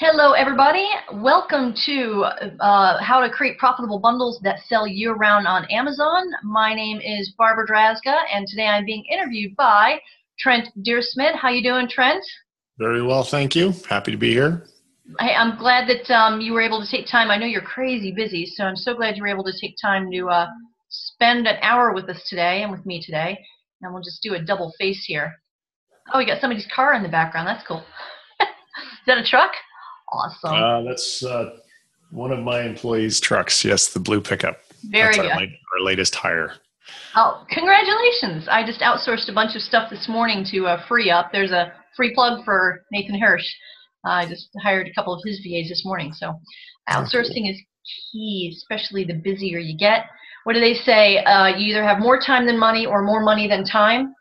Hello, everybody. Welcome to how to create profitable bundles that sell year-round on Amazon. My name is Barbara Drazga, and today I'm being interviewed by Trent Dyrsmid. How you doing, Trent? Very well, thank you. Happy to be here. Hey, I'm glad that you were able to take time. I know you're crazy busy, so I'm so glad you were able to take time to spend an hour with us today and with me today. And we'll just do a double face here. Oh, we got somebody's car in the background. That's cool. Is that a truck? Awesome. That's one of my employees' trucks. Yes, the blue pickup. Very That's good. our latest hire. Oh, congratulations. I just outsourced a bunch of stuff this morning to free up. There's a free plug for Nathan Hirsch. I just hired a couple of his VAs this morning. So outsourcing is key, especially the busier you get. What do they say? You either have more time than money or more money than time.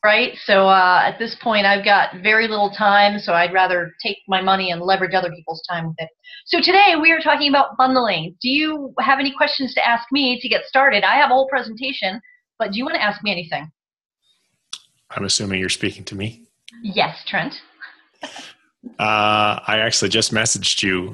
Right? So at this point, I've got very little time, so I'd rather take my money and leverage other people's time with it. So today we are talking about bundling. Do you have any questions to ask me to get started? I have a whole presentation, but do you want to ask me anything? I'm assuming you're speaking to me. Yes, Trent. I actually just messaged you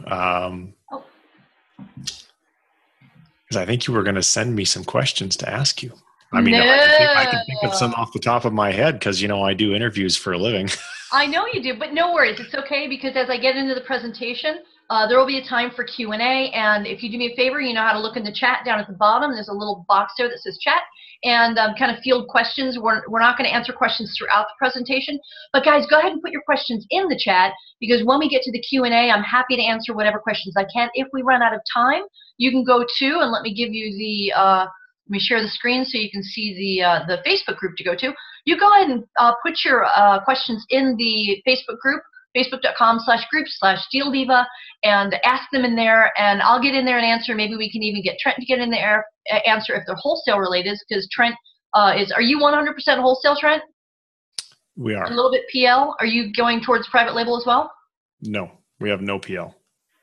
because I think you were going to send me some questions to ask you. I mean, no. I can think of some off the top of my head because, you know, I do interviews for a living. I know you do, but no worries. It's okay because as I get into the presentation, there will be a time for Q&A. And if you do me a favor, you know how to look in the chat down at the bottom. There's a little box there that says chat and kind of field questions. We're not going to answer questions throughout the presentation. But guys, go ahead and put your questions in the chat because when we get to the Q&A, I'm happy to answer whatever questions I can. If we run out of time, you can go to, and let me give you the let me share the screen so you can see the Facebook group to go to. You go ahead and put your questions in the Facebook group, facebook.com/group/DealDiva, and ask them in there, and I'll get in there and answer. Maybe we can even get Trent to get in there, answer if they're wholesale related, because Trent are you 100% wholesale, Trent? We are. A little bit PL? Are you going towards private label as well? No, we have no PL.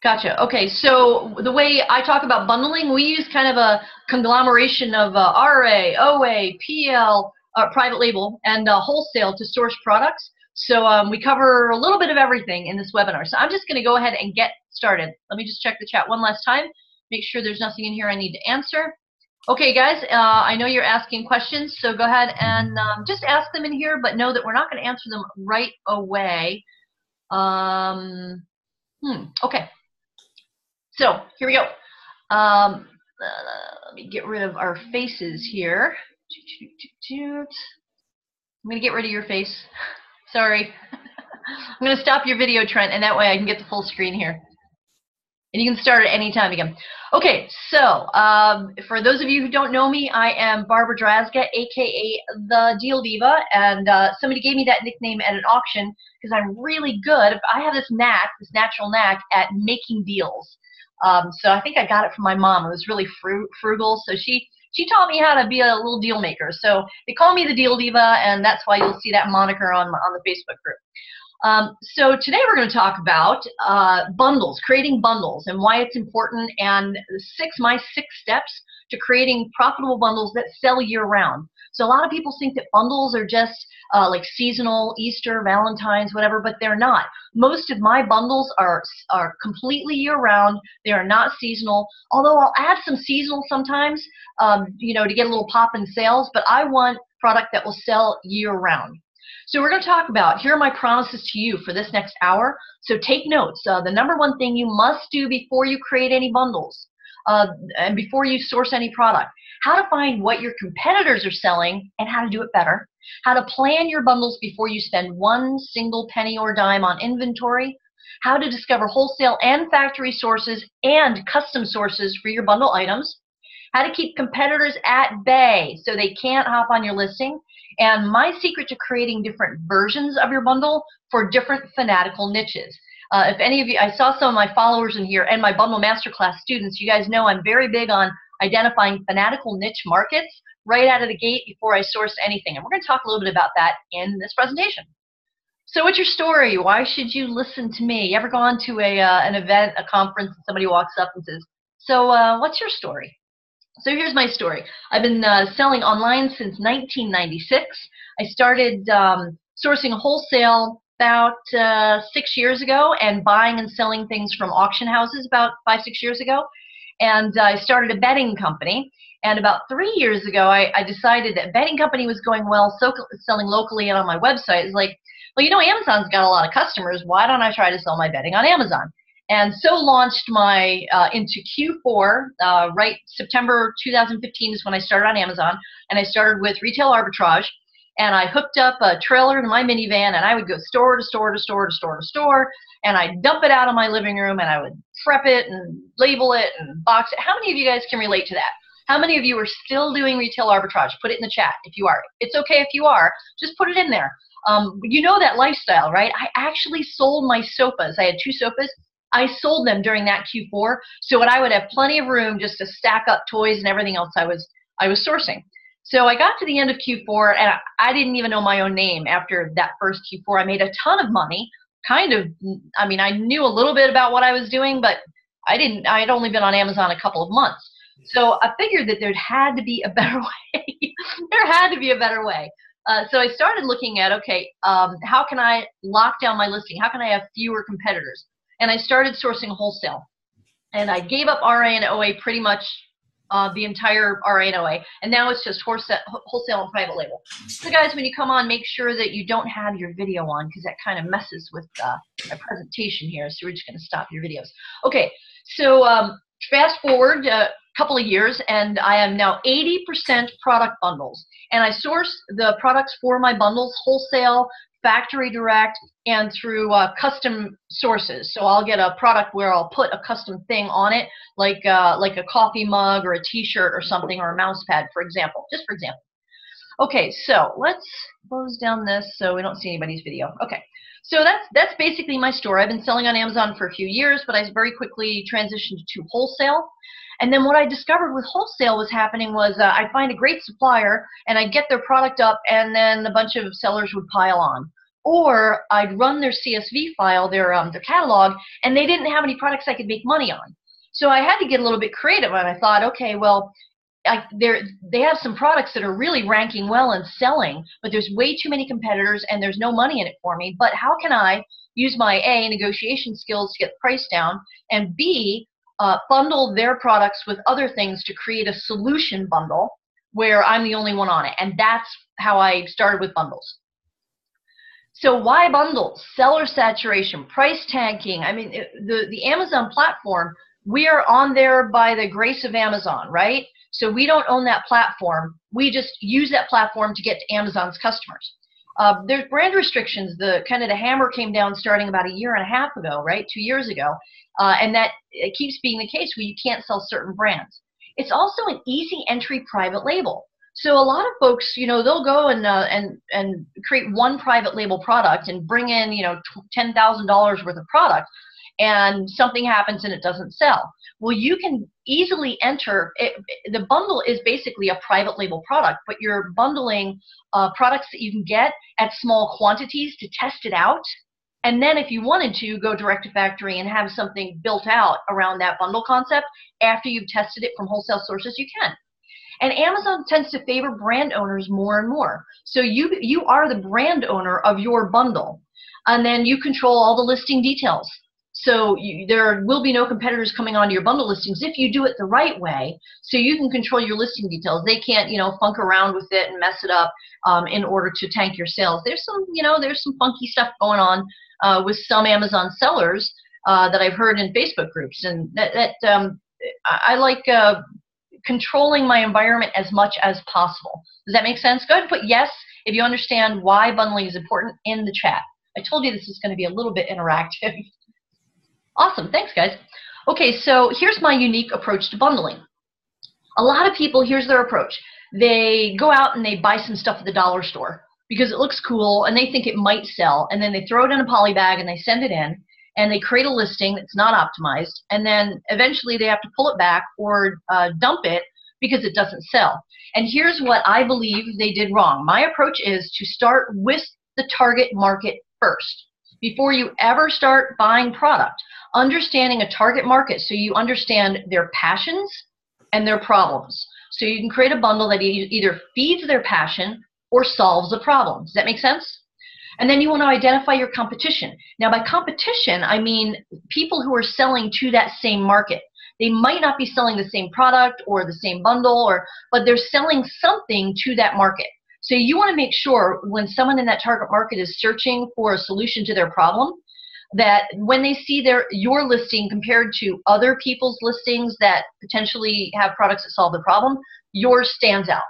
Gotcha. Okay, so the way I talk about bundling, we use kind of a conglomeration of RA, OA, PL, private label, and wholesale to source products. So we cover a little bit of everything in this webinar. So I'm just going to go ahead and get started. Let me just check the chat one last time, make sure there's nothing in here I need to answer. Okay, guys, I know you're asking questions, so go ahead and just ask them in here, but know that we're not going to answer them right away. Okay. So here we go. Let me get rid of our faces here. I'm going to get rid of your face. Sorry. I'm going to stop your video, Trent, and that way I can get the full screen here. And you can start at any time again. Okay, so for those of you who don't know me, I am Barbara Drazga, a.k.a. the Deal Diva, and somebody gave me that nickname at an auction because I'm really good. I have this knack, this natural knack at making deals. So I think I got it from my mom. It was really frugal, so she taught me how to be a little deal maker. So they call me the Deal Diva, and that's why you'll see that moniker on the Facebook group. So today we're going to talk about bundles, creating bundles, and why it's important, and my six steps to creating profitable bundles that sell year-round. So a lot of people think that bundles are just like seasonal, Easter, Valentine's, whatever, but they're not. Most of my bundles are completely year-round. They are not seasonal, although I'll add some seasonal sometimes, you know, to get a little pop in sales, but I want product that will sell year-round. So we're going to talk about, here are my promises to you for this next hour. So take notes. The number one thing you must do before you create any bundles and before you source any product, how to find what your competitors are selling and how to do it better, how to plan your bundles before you spend one single penny or dime on inventory, how to discover wholesale and factory sources and custom sources for your bundle items, how to keep competitors at bay so they can't hop on your listing, and my secret to creating different versions of your bundle for different fanatical niches. If any of you, I saw some of my followers in here and my Bundle Masterclass students, you guys know I'm very big on identifying fanatical niche markets right out of the gate before I source anything. And we're going to talk a little bit about that in this presentation. So what's your story? Why should you listen to me? You ever gone to an event, a conference, and somebody walks up and says, so what's your story? So here's my story. I've been selling online since 1996. I started sourcing wholesale about 6 years ago, and buying and selling things from auction houses about 5-6 years ago. And I started a bedding company. And about 3 years ago, I decided that bedding company was going well, so selling locally and on my website. It's like, well, you know, Amazon's got a lot of customers. Why don't I try to sell my bedding on Amazon? And so launched my into Q4, right, September 2015 is when I started on Amazon, and I started with retail arbitrage, and I hooked up a trailer to my minivan, and I would go store to store to store to store to store, and I'd dump it out of my living room, and I would prep it and label it and box it. How many of you guys can relate to that? How many of you are still doing retail arbitrage? Put it in the chat if you are. It's okay if you are. Just put it in there. You know that lifestyle, right? I actually sold my sofas. I had 2 sofas. I sold them during that Q4, so that I would have plenty of room just to stack up toys and everything else I was sourcing. So I got to the end of Q4, and I didn't even know my own name after that first Q4. I made a ton of money. Kind of, I mean, I knew a little bit about what I was doing, but I had only been on Amazon a couple of months. So I figured that there had to be a better way. There had to be a better way. So I started looking at, okay, how can I lock down my listing? How can I have fewer competitors? And I started sourcing wholesale. And I gave up RA and OA pretty much the entire RA and OA. And now it's just wholesale and private label. So guys, when you come on, make sure that you don't have your video on, because that kind of messes with my presentation here. So we're just going to stop your videos. Okay, so fast forward a couple of years, and I am now 80% product bundles. And I source the products for my bundles wholesale, factory direct, and through custom sources. So I'll get a product where I'll put a custom thing on it, like a coffee mug or a t-shirt or something, or a mouse pad, for example, just for example. Okay, so let's close down this so we don't see anybody's video. Okay, so that's basically my story. I've been selling on Amazon for a few years, but I very quickly transitioned to wholesale. And then what I discovered with wholesale was happening was I'd find a great supplier, and I'd get their product up, and then a bunch of sellers would pile on. Or I'd run their CSV file, their catalog, and they didn't have any products I could make money on. So I had to get a little bit creative, and I thought, okay, well, they have some products that are really ranking well and selling, but there's way too many competitors, and there's no money in it for me. But how can I use my A, negotiation skills to get the price down, and B, bundle their products with other things to create a solution bundle where I'm the only one on it? And that's how I started with bundles. So why bundles? Seller saturation, price tagging. I mean, the Amazon platform, we are on there by the grace of Amazon, right? So we don't own that platform. We just use that platform to get to Amazon's customers. There's brand restrictions. The hammer came down starting about 1.5 years ago, right? 2 years ago. And that it keeps being the case where you can't sell certain brands. It's also an easy entry private label. So a lot of folks, you know, they'll go and create one private label product and bring in, you know, $10,000 worth of product, and something happens and it doesn't sell. Well, you can easily enter it. The bundle is basically a private label product, but you're bundling products that you can get at small quantities to test it out. And then if you wanted to, go direct to factory and have something built out around that bundle concept after you've tested it from wholesale sources, you can. And Amazon tends to favor brand owners more and more. So you are the brand owner of your bundle. And then you control all the listing details. So there will be no competitors coming onto your bundle listings if you do it the right way. So you can control your listing details. They can't, you know, funk around with it and mess it up in order to tank your sales. There's some, you know, there's some funky stuff going on with some Amazon sellers that I've heard in Facebook groups. And I like controlling my environment as much as possible. Does that make sense? Go ahead and put yes if you understand why bundling is important in the chat. I told you this is going to be a little bit interactive. Awesome. Thanks, guys. Okay, so here's my unique approach to bundling. A lot of people, here's their approach. They go out and they buy some stuff at the dollar store because it looks cool and they think it might sell, and then they throw it in a poly bag and they send it in, and they create a listing that's not optimized, and then eventually they have to pull it back or dump it because it doesn't sell. And here's what I believe they did wrong. My approach is to start with the target market first. Before you ever start buying product, understanding a target market so you understand their passions and their problems. So you can create a bundle that either feeds their passion or solves a problem. Does that make sense? And then you want to identify your competition. Now, by competition, I mean people who are selling to that same market. They might not be selling the same product or the same bundle, but they're selling something to that market. So you want to make sure when someone in that target market is searching for a solution to their problem, that when they see your listing compared to other people's listings that potentially have products that solve the problem, yours stands out.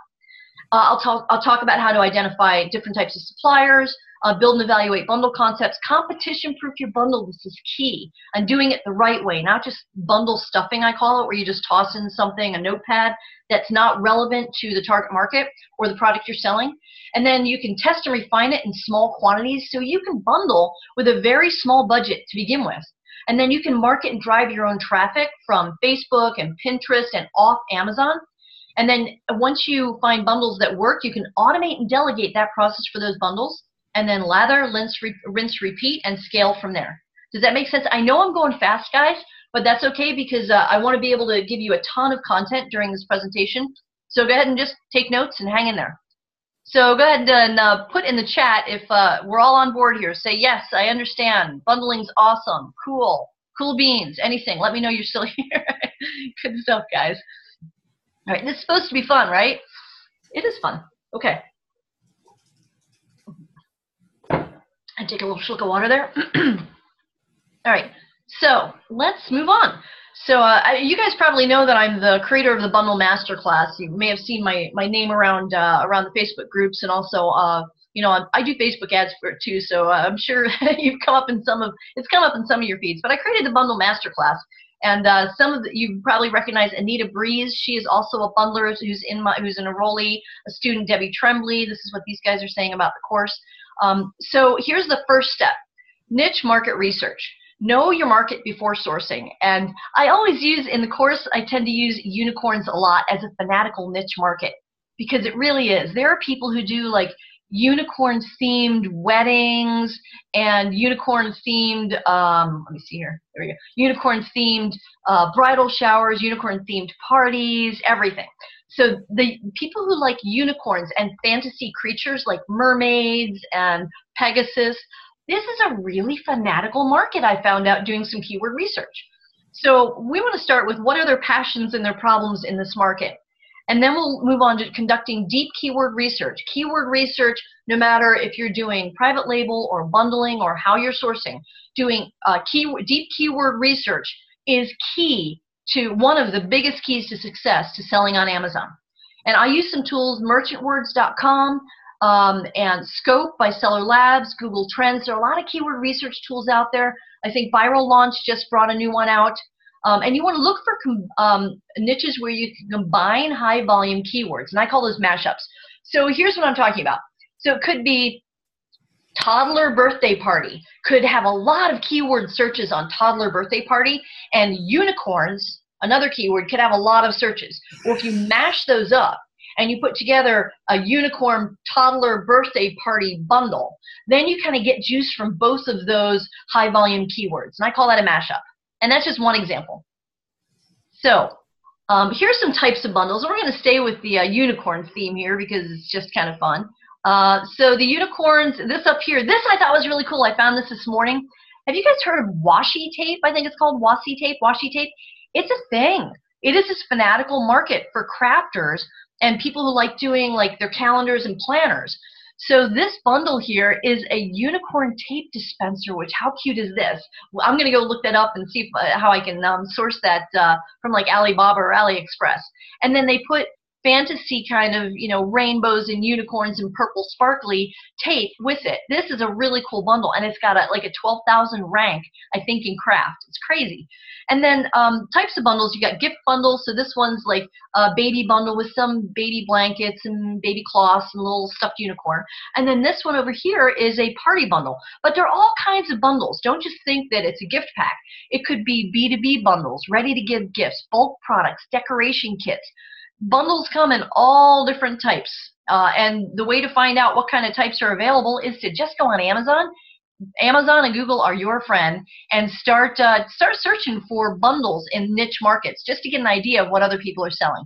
I'll talk about how to identify different types of suppliers, build and evaluate bundle concepts. Competition-proof your bundle. This is key. And doing it the right way, not just bundle stuffing, I call it, where you just toss in something, a notepad, that's not relevant to the target market or the product you're selling. And then you can test and refine it in small quantities, so you can bundle with a very small budget to begin with. And then you can market and drive your own traffic from Facebook and Pinterest and off Amazon. And then once you find bundles that work, you can automate and delegate that process for those bundles, and then lather, rinse, repeat, and scale from there. Does that make sense? I know I'm going fast, guys, but that's okay because I want to be able to give you a ton of content during this presentation. So go ahead and just take notes and hang in there. So go ahead and put in the chat if we're all on board here. Say, yes, I understand. Bundling's awesome. Cool. Cool beans. Anything. Let me know you're still here. Good stuff, guys. All right, this is supposed to be fun, right? It is fun. Okay. I take a little slug of water there. All right, so let's move on. So you guys probably know that I'm the creator of the Bundle Masterclass. You may have seen my name around the Facebook groups, and also you know, I do Facebook ads for it too. So I'm sure it's come up in some of your feeds. But I created the Bundle Masterclass. And you probably recognize Anita Breeze. She is also a bundler who's an enrollee, a student, Debbie Tremblay. This is what these guys are saying about the course. So here's the first step: niche market research. Know your market before sourcing. And I always use in the course, I tend to use unicorns a lot as a fanatical niche market, because it really is. There are people who do like unicorn-themed weddings and unicorn-themed, let me see here, there we go, unicorn-themed bridal showers, unicorn-themed parties, everything. So the people who like unicorns and fantasy creatures like mermaids and Pegasus, this is a really fanatical market, I found out doing some keyword research. So we want to start with what are their passions and their problems in this market. And then we'll move on to conducting deep keyword research. Keyword research, no matter if you're doing private label or bundling or how you're sourcing, doing deep keyword research is key to one of the biggest keys to success to selling on Amazon. And I use some tools, merchantwords.com and Scope by Seller Labs, Google Trends. There are a lot of keyword research tools out there. I think Viral Launch just brought a new one out. And you want to look for niches where you can combine high volume keywords, and I call those mashups. So here's what I'm talking about. So it could be toddler birthday party, could have a lot of keyword searches on toddler birthday party, and unicorns, another keyword, could have a lot of searches. Well, if you mash those up and you put together a unicorn toddler birthday party bundle, then you kind of get juice from both of those high volume keywords, and I call that a mashup. And that's just one example. So here's some types of bundles. We're going to stay with the unicorn theme here because it's just kind of fun. So the unicorns, this up here, this I thought was really cool. I found this morning. Have you guys heard of washi tape? I think it's called washi tape. Washi tape. It's a thing. It is this fanatical market for crafters and people who like doing like their calendars and planners. So this bundle here is a unicorn tape dispenser, which how cute is this? Well, I'm going to go look that up and see how I can source that from like Alibaba or AliExpress. And then they put fantasy kind of, you know, rainbows and unicorns and purple sparkly tape with it. This is a really cool bundle, and it's got like a 12,000 rank, I think, in craft. It's crazy. And then types of bundles, you got gift bundles. So this one's like a baby bundle with some baby blankets and baby cloths and a little stuffed unicorn. And then this one over here is a party bundle. But there are all kinds of bundles. Don't just think that it's a gift pack. It could be B2B bundles, ready to give gifts, bulk products, decoration kits. Bundles come in all different types. And the way to find out what kind of types are available is to just go on Amazon. Amazon and Google are your friend, and start searching for bundles in niche markets just to get an idea of what other people are selling.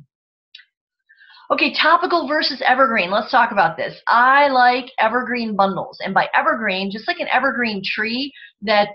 Okay, topical versus evergreen. Let's talk about this. I like evergreen bundles, and by evergreen, just like an evergreen tree that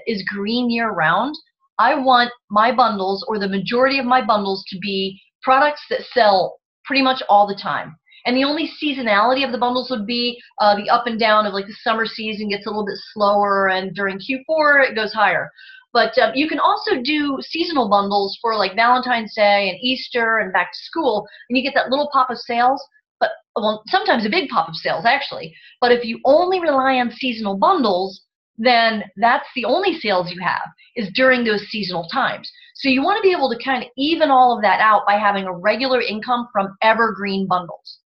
is green year round, I want my bundles, or the majority of my bundles, to be products that sell pretty much all the time. And the only seasonality of the bundles would be the up and down of, like, the summer season gets a little bit slower, and during Q4 it goes higher. But you can also do seasonal bundles for, like, Valentine's Day and Easter and back to school, and you get that little pop of sales, but, well, sometimes a big pop of sales, actually. But if you only rely on seasonal bundles, then that's the only sales you have, is during those seasonal times. So you want to be able to kind of even all of that out by having a regular income from evergreen bundles.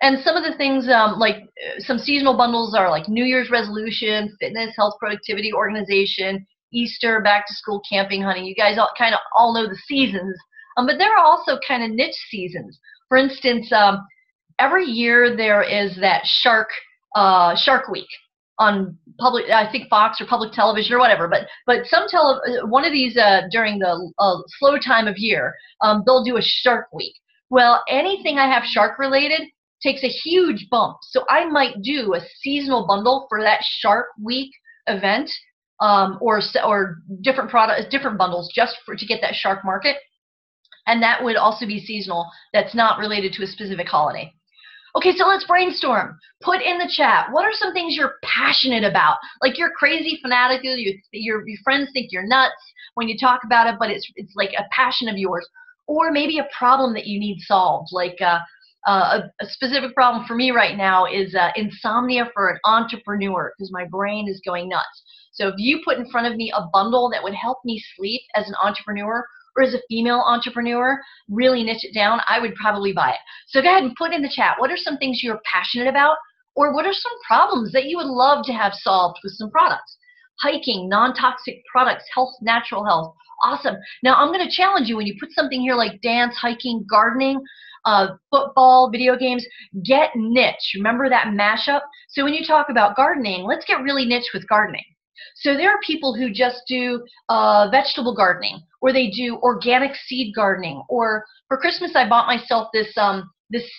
And some of the things, like some seasonal bundles are like New Year's resolution, fitness, health, productivity, organization, Easter, back to school, camping, hunting. You guys kind of all know the seasons, but there are also kind of niche seasons. For instance, every year there is that Shark Week on public, I think Fox or public television or whatever. But one of these during the slow time of year, they'll do a Shark Week. Well, anything I have shark related takes a huge bump. So I might do a seasonal bundle for that Shark Week event. Or different products, different bundles, just to get that shark market, and that would also be seasonal. That's not related to a specific holiday. Okay, so let's brainstorm. Put in the chat, what are some things you're passionate about? Like, you're crazy fanatical. Your friends think you're nuts when you talk about it, but it's like a passion of yours, or maybe a problem that you need solved. Like a specific problem for me right now is insomnia for an entrepreneur, because my brain is going nuts. So if you put in front of me a bundle that would help me sleep as an entrepreneur, or as a female entrepreneur, really niche it down, I would probably buy it. So go ahead and put in the chat, what are some things you're passionate about, or what are some problems that you would love to have solved with some products? Hiking, non-toxic products, health, natural health. Awesome. Now I'm going to challenge you, when you put something here like dance, hiking, gardening, football, video games, get niche. Remember that mashup? So when you talk about gardening, let's get really niche with gardening. So there are people who just do vegetable gardening, or they do organic seed gardening. Or for Christmas, I bought myself this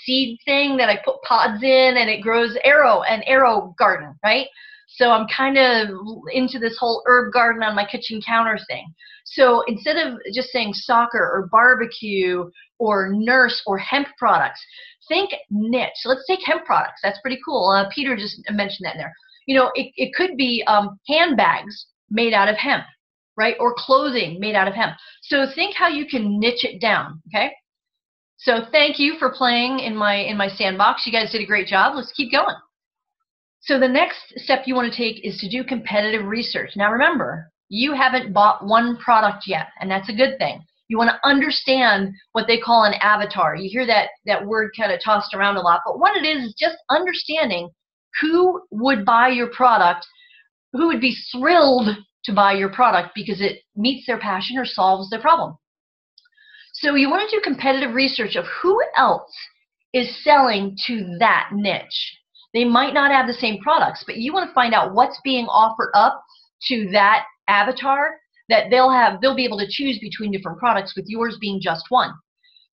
seed thing that I put pods in, and it grows an arrow garden, right? So I'm kind of into this whole herb garden on my kitchen counter thing. So instead of just saying soccer or barbecue or nurse or hemp products, think niche. So let's take hemp products. That's pretty cool. Peter just mentioned that in there. You know, it could be handbags made out of hemp, right? Or clothing made out of hemp. So think how you can niche it down, okay? So thank you for playing in my sandbox. You guys did a great job. Let's keep going. So the next step you want to take is to do competitive research. Now remember, you haven't bought one product yet, and that's a good thing. You want to understand what they call an avatar. You hear that word kind of tossed around a lot, but what it is just understanding who would buy your product, who would be thrilled to buy your product because it meets their passion or solves their problem. So you want to do competitive research of who else is selling to that niche. They might not have the same products, but you want to find out what's being offered up to that avatar, that they'll be able to choose between different products, with yours being just one.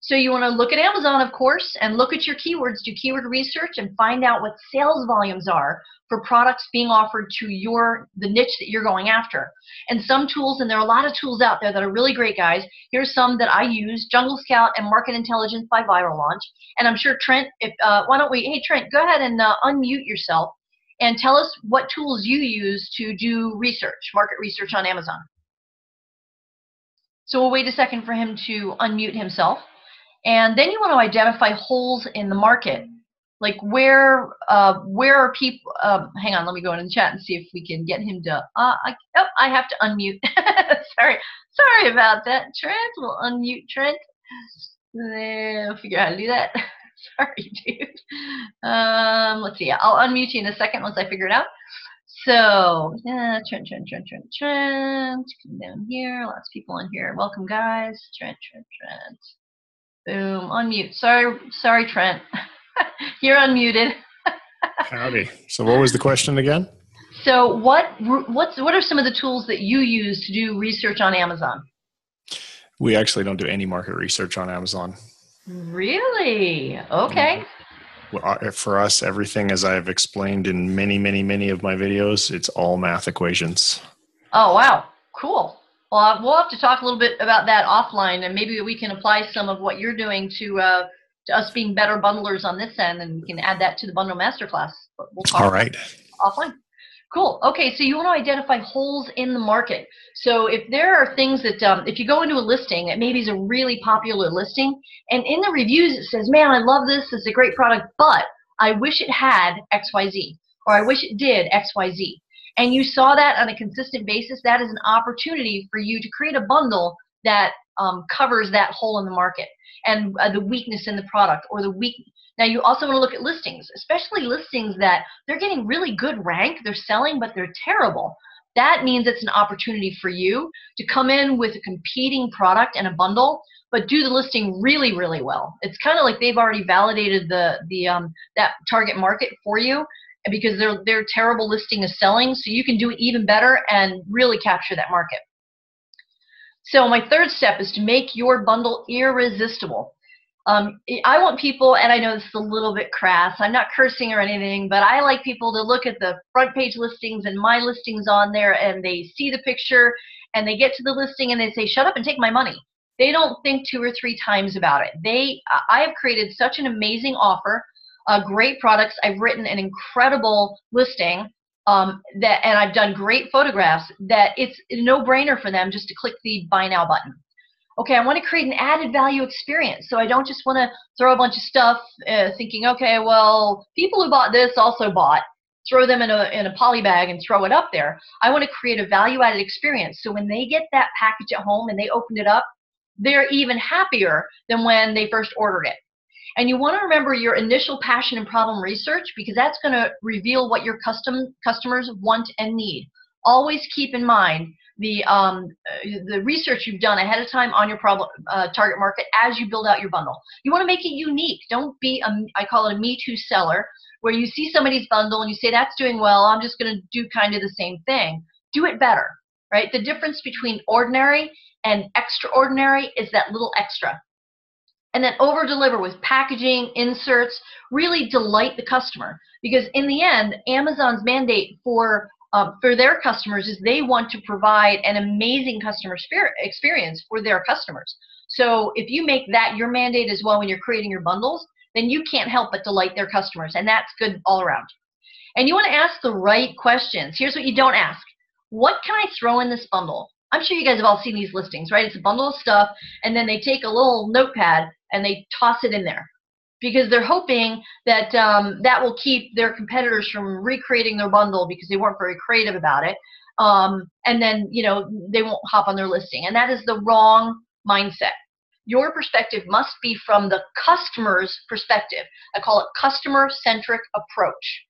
So you want to look at Amazon, of course, and look at your keywords, do keyword research, and find out what sales volumes are for products being offered to the niche that you're going after. And some tools, and there are a lot of tools out there that are really great, guys. Here's some that I use: Jungle Scout and Market Intelligence by Viral Launch. And I'm sure Trent, hey Trent, go ahead and unmute yourself and tell us what tools you use to do research, market research on Amazon. So we'll wait a second for him to unmute himself. And then you want to identify holes in the market, like where are people? Hang on, let me go in the chat and see if we can get him to. I have to unmute. sorry about that, Trent. We'll unmute Trent. We'll figure out how to do that. Sorry, dude. Let's see. I'll unmute you in a second once I figure it out. So Trent. Come down here. Lots of people in here. Welcome, guys. Trent. Boom, unmute. Sorry, Trent. You're unmuted. Howdy. So what was the question again? So what are some of the tools that you use to do research on Amazon? We actually don't do any market research on Amazon. Really? Okay. Well, for us, everything, as I've explained in many, many, many of my videos, it's all math equations. Oh, wow. Cool. Well, we'll have to talk a little bit about that offline, and maybe we can apply some of what you're doing to us being better bundlers on this end, and we can add that to the bundle masterclass. But we'll talk All right. offline. Cool. Okay, so you want to identify holes in the market. So if there are things that, if you go into a listing that maybe is a really popular listing, and in the reviews it says, man, I love this, it's a great product, but I wish it had XYZ, or I wish it did XYZ. And you saw that on a consistent basis, that is an opportunity for you to create a bundle that covers that hole in the market and the weakness in the product or the weak. Now you also want to look at listings, especially listings that they're getting really good rank, they're selling, but they're terrible. That means it's an opportunity for you to come in with a competing product and a bundle, but do the listing really, really well. It's kind of like they've already validated that target market for you, because their terrible listing is selling, so you can do it even better and really capture that market. So my third step is to make your bundle irresistible. I want people, and I know this is a little bit crass, I'm not cursing or anything, but I like people to look at the front page listings and my listings on there, and they see the picture and they get to the listing and they say, shut up and take my money. They don't think 2 or 3 times about it. I have created such an amazing offer, great products. I've written an incredible listing, and I've done great photographs that it's a no-brainer for them just to click the buy now button. Okay, I want to create an added value experience, so I don't just want to throw a bunch of stuff thinking, okay, well, people who bought this also bought, throw them in a poly bag and throw it up there. I want to create a value-added experience, so when they get that package at home and they open it up, they're even happier than when they first ordered it. And you want to remember your initial passion and problem research, because that's going to reveal what your customers want and need. Always keep in mind the research you've done ahead of time on your target market as you build out your bundle. You want to make it unique. Don't be I call it a Me Too seller, where you see somebody's bundle and you say, that's doing well, I'm just going to do kind of the same thing. Do it better, right? The difference between ordinary and extraordinary is that little extra. And then over deliver with packaging, inserts, really delight the customer, because in the end, Amazon's mandate for their customers is they want to provide an amazing customer experience for their customers. So if you make that your mandate as well when you're creating your bundles, then you can't help but delight their customers, and that's good all around. And you want to ask the right questions. Here's what you don't ask. What can I throw in this bundle? I'm sure you guys have all seen these listings, right? It's a bundle of stuff, and then they take a little notepad and they toss it in there, because they're hoping that that will keep their competitors from recreating their bundle because they weren't very creative about it. And then, you know, they won't hop on their listing. And that is the wrong mindset. Your perspective must be from the customer's perspective. I call it customer-centric approach.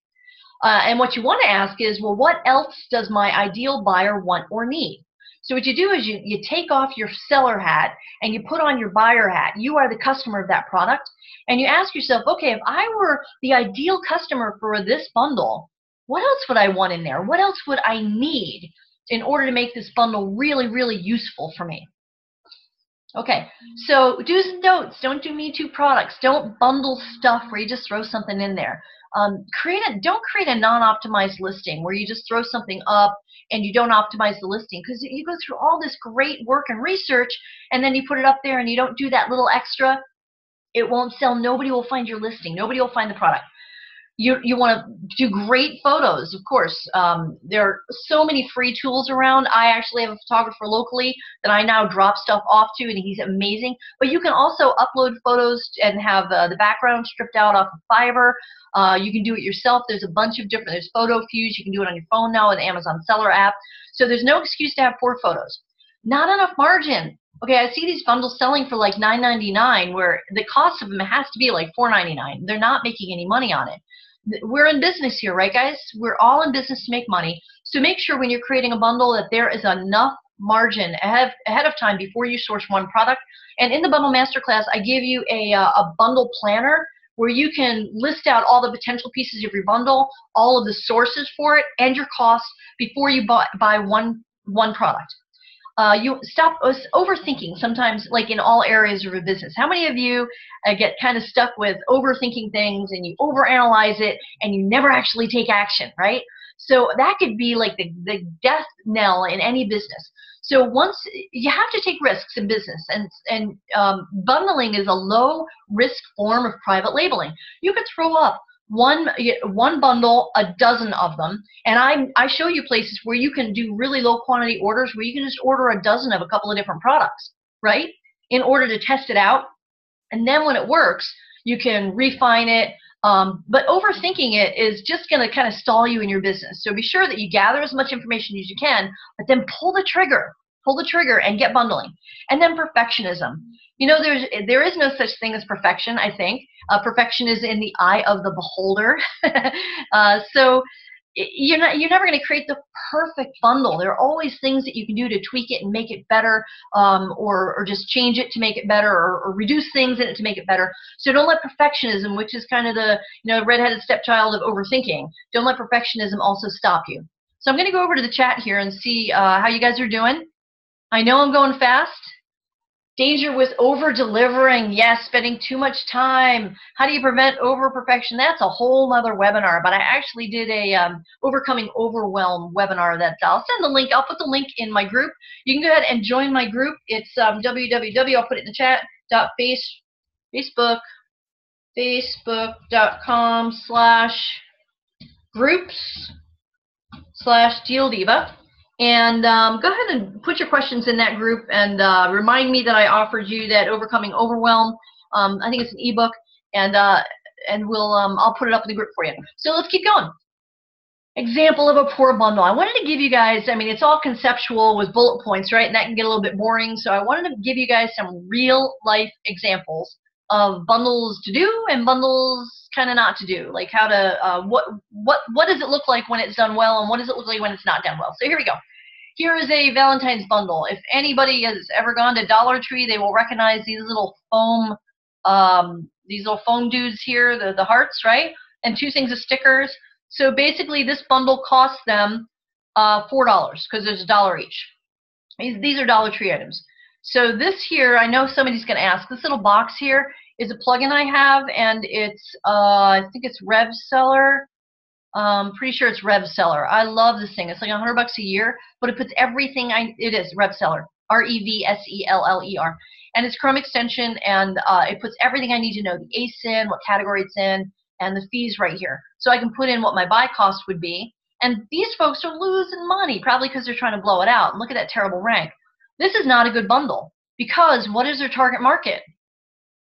And what you want to ask is, well, what else does my ideal buyer want or need? So what you do is you take off your seller hat and you put on your buyer hat. You are the customer of that product. And you ask yourself, okay, if I were the ideal customer for this bundle, what else would I want in there? What else would I need in order to make this bundle really, really useful for me? Okay, so do's and don'ts. Don't do Me Too products. Don't bundle stuff where you just throw something in there. Don't create a non-optimized listing where you just throw something up and you don't optimize the listing, because you go through all this great work and research and then you put it up there and you don't do that little extra. It won't sell. Nobody will find your listing. Nobody will find the product. You want to do great photos, of course. There are so many free tools around. I actually have a photographer locally that I now drop stuff off to, and he's amazing. But you can also upload photos and have the background stripped out off of Fiverr. You can do it yourself. There's a bunch of different, there's Photo Fuse. You can do it on your phone now with the Amazon Seller app. So there's no excuse to have 4 photos. Not enough margin. Okay, I see these bundles selling for like $9.99, where the cost of them has to be like $4.99. They're not making any money on it. We're in business here, right, guys? We're all in business to make money. So make sure when you're creating a bundle that there is enough margin ahead of time before you source one product. And in the Bundle Masterclass, I give you a bundle planner where you can list out all the potential pieces of your bundle, all of the sources for it, and your costs before you buy one product. you stop overthinking sometimes, like in all areas of a business. How many of you get kind of stuck with overthinking things and you overanalyze it and you never actually take action, right? So that could be like the death knell in any business. So once you have to take risks in business, and bundling is a low risk form of private labeling. You could throw up one bundle, a dozen of them, and I show you places where you can do really low quantity orders where you can just order a dozen of a couple of different products, right? In order to test it out. And then when it works, you can refine it. But overthinking it is just going to kind of stall you in your business. So be sure that you gather as much information as you can, but then pull the trigger and get bundling. And then perfectionism. You know, there is no such thing as perfection, I think. Perfection is in the eye of the beholder. So you're never going to create the perfect bundle. There are always things that you can do to tweak it and make it better, or just change it to make it better, or reduce things in it to make it better. So don't let perfectionism, which is kind of the redheaded stepchild of overthinking, don't let perfectionism also stop you. So I'm going to go over to the chat here and see how you guys are doing. I know I'm going fast. Danger with over-delivering. Yes, spending too much time. How do you prevent over-perfection? That's a whole other webinar, but I actually did a overcoming overwhelm webinar that I'll send the link. I'll put the link in my group. You can go ahead and join my group. It's www, I'll put it in the chat, facebook.com/groups/DealDiva. And go ahead and put your questions in that group and remind me that I offered you that Overcoming Overwhelm. I think it's an ebook, and I'll put it up in the group for you. So let's keep going. Example of a poor bundle. I wanted to give you guys, I mean, it's all conceptual with bullet points, right? And that can get a little bit boring. So I wanted to give you guys some real life examples of bundles to do and bundles kind of not to do. Like how to, what does it look like when it's done well, and what does it look like when it's not done well? So here we go. Here is a Valentine's bundle. If anybody has ever gone to Dollar Tree, they will recognize these little foam dudes here, the hearts, right? And two things of stickers. So basically, this bundle costs them $4 because there's $1 each. These are Dollar Tree items. So this here, I know somebody's going to ask. This little box here is a plugin I have, and it's I think it's RevSeller. Pretty sure it's RevSeller. I love this thing. It's like $100 a year, but it puts everything. It is RevSeller, RevSeller, and it's Chrome extension, and it puts everything I need to know: the ASIN, what category it's in, and the fees right here. So I can put in what my buy cost would be. And these folks are losing money, probably because they're trying to blow it out. And look at that terrible rank. This is not a good bundle, because what is their target market?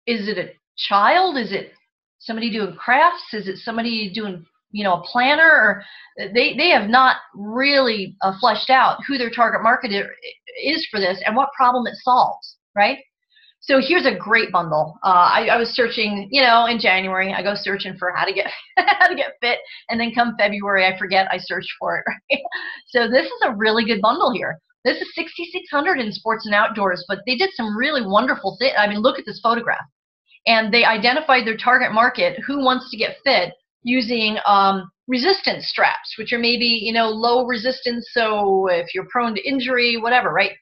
Is it a child? Is it somebody doing crafts? Is it somebody doing, a planner? Or they have not really fleshed out who their target market is for this and what problem it solves, right? So here's a great bundle. I was searching, in January. I go searching for how to get fit, and then come February, I forget I searched for it. Right? So this is a really good bundle here. This is $6,600 in sports and outdoors, but they did some really wonderful things. I mean, look at this photograph. And they identified their target market, who wants to get fit, using resistance straps, which are maybe, low resistance. So if you're prone to injury, whatever, right?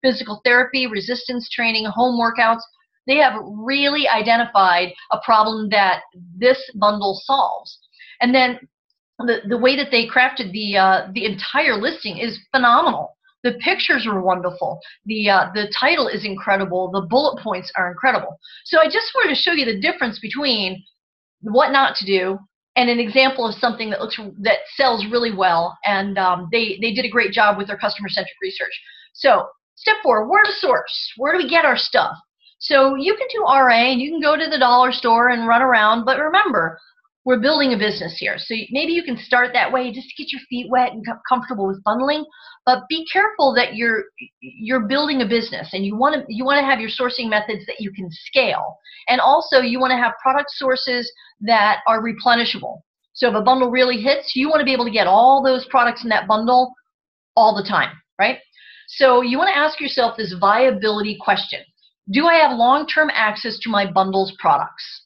Physical therapy, resistance training, home workouts. They have really identified a problem that this bundle solves. And then the way that they crafted the entire listing is phenomenal. The pictures are wonderful. The title is incredible. The bullet points are incredible. So I just wanted to show you the difference between what not to do and an example of something that sells really well. And they did a great job with their customer-centric research. So step 4, where to source. Where do we get our stuff? So you can do RA, and you can go to the dollar store and run around. But remember, we're building a business here. So maybe you can start that way just to get your feet wet and comfortable with bundling. But be careful that you're building a business, and you want to have your sourcing methods that you can scale. And also you want to have product sources that are replenishable. So if a bundle really hits, you want to be able to get all those products in that bundle all the time, right? So you want to ask yourself this viability question. Do I have long-term access to my bundles products?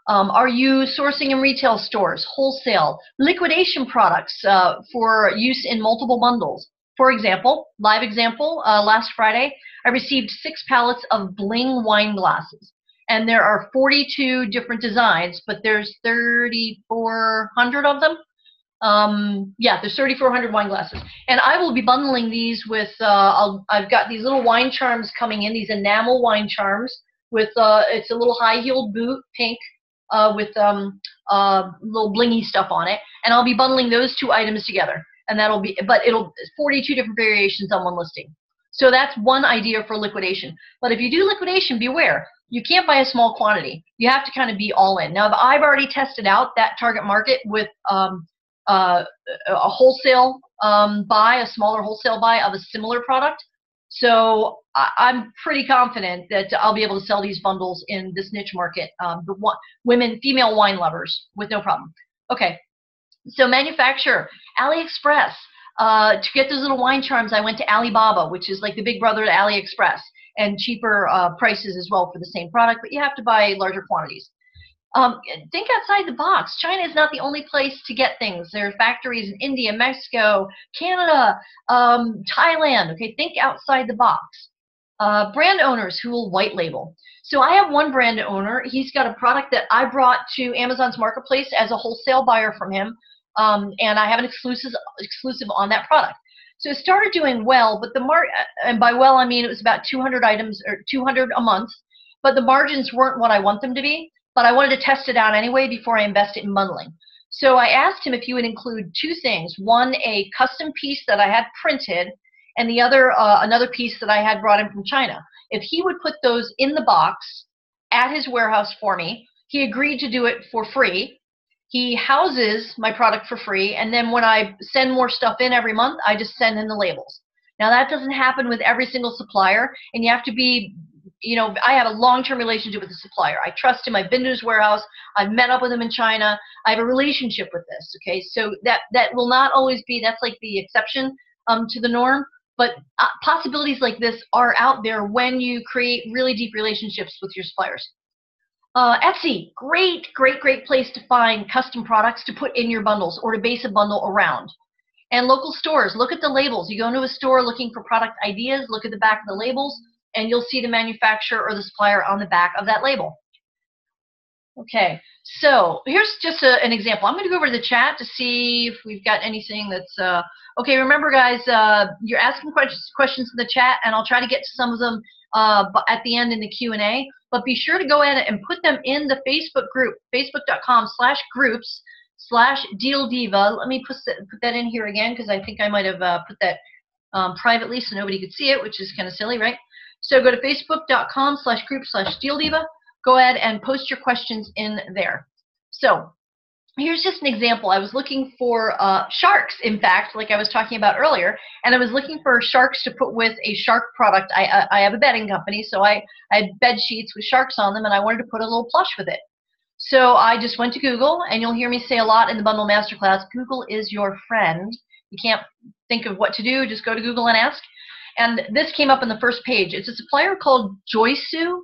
Are you sourcing in retail stores, wholesale, liquidation products for use in multiple bundles? For example, live example, last Friday, I received 6 pallets of bling wine glasses. And there are 42 different designs, but there's 3,400 of them. Yeah, there's 3,400 wine glasses. And I will be bundling these with, I've got these little wine charms coming in, these enamel wine charms with, it's a little high-heeled boot, pink, with little blingy stuff on it. And I'll be bundling those 2 items together. And that'll be, but it'll 42 different variations on one listing. So that's one idea for liquidation. But if you do liquidation, beware. You can't buy a small quantity. You have to kind of be all in. Now, I've already tested out that target market with a wholesale buy, a smaller wholesale buy of a similar product. So I'm pretty confident that I'll be able to sell these bundles in this niche market, female wine lovers, with no problem. Okay. So manufacturer, AliExpress. To get those little wine charms, I went to Alibaba, which is like the big brother to AliExpress, and cheaper prices as well for the same product, but you have to buy larger quantities. Think outside the box. China is not the only place to get things. There are factories in India, Mexico, Canada, Thailand. Okay, think outside the box. Brand owners who will white label. So I have one brand owner. He's got a product that I brought to Amazon's marketplace as a wholesale buyer from him. And I have an exclusive on that product. So it started doing well, but and by well I mean it was about 200 items or 200 a month, but the margins weren't what I want them to be. But I wanted to test it out anyway before I invest it in bundling. So I asked him if he would include 2 things: one, a custom piece that I had printed, and the other another piece that I had brought in from China. If he would put those in the box at his warehouse for me, he agreed to do it for free. He houses my product for free, and then when I send more stuff in every month, I just send in the labels. Now, that doesn't happen with every single supplier, and you have to be, you know, I have a long-term relationship with the supplier. I trust him. I've been to his warehouse. I've met up with him in China. I have a relationship with this, okay? So that will not always be, that's like the exception to the norm, but possibilities like this are out there when you create really deep relationships with your suppliers. Etsy, great place to find custom products to put in your bundles or to base a bundle around. And local stores, look at the labels. You go into a store looking for product ideas, look at the back of the labels, and you'll see the manufacturer or the supplier on the back of that label. Okay, so here's just an example. I'm going to go over to the chat to see if we've got anything that's... okay, remember guys, you're asking questions in the chat, and I'll try to get to some of them at the end in the Q&A. But be sure to go ahead and put them in the Facebook group, facebook.com/groups/DealDiva. Let me put that in here again, because I think I might have put that privately so nobody could see it, which is kind of silly, right? So go to facebook.com/groups/DealDiva. Go ahead and post your questions in there. So here's just an example. I was looking for sharks, in fact, like I was talking about earlier, and I was looking for sharks to put with a shark product. I have a bedding company, so I had bed sheets with sharks on them, and I wanted to put a little plush with it. So I just went to Google, and you'll hear me say a lot in the Bundle Masterclass, Google is your friend. You can't think of what to do, just go to Google and ask. And this came up on the first page. It's a supplier called Joissu,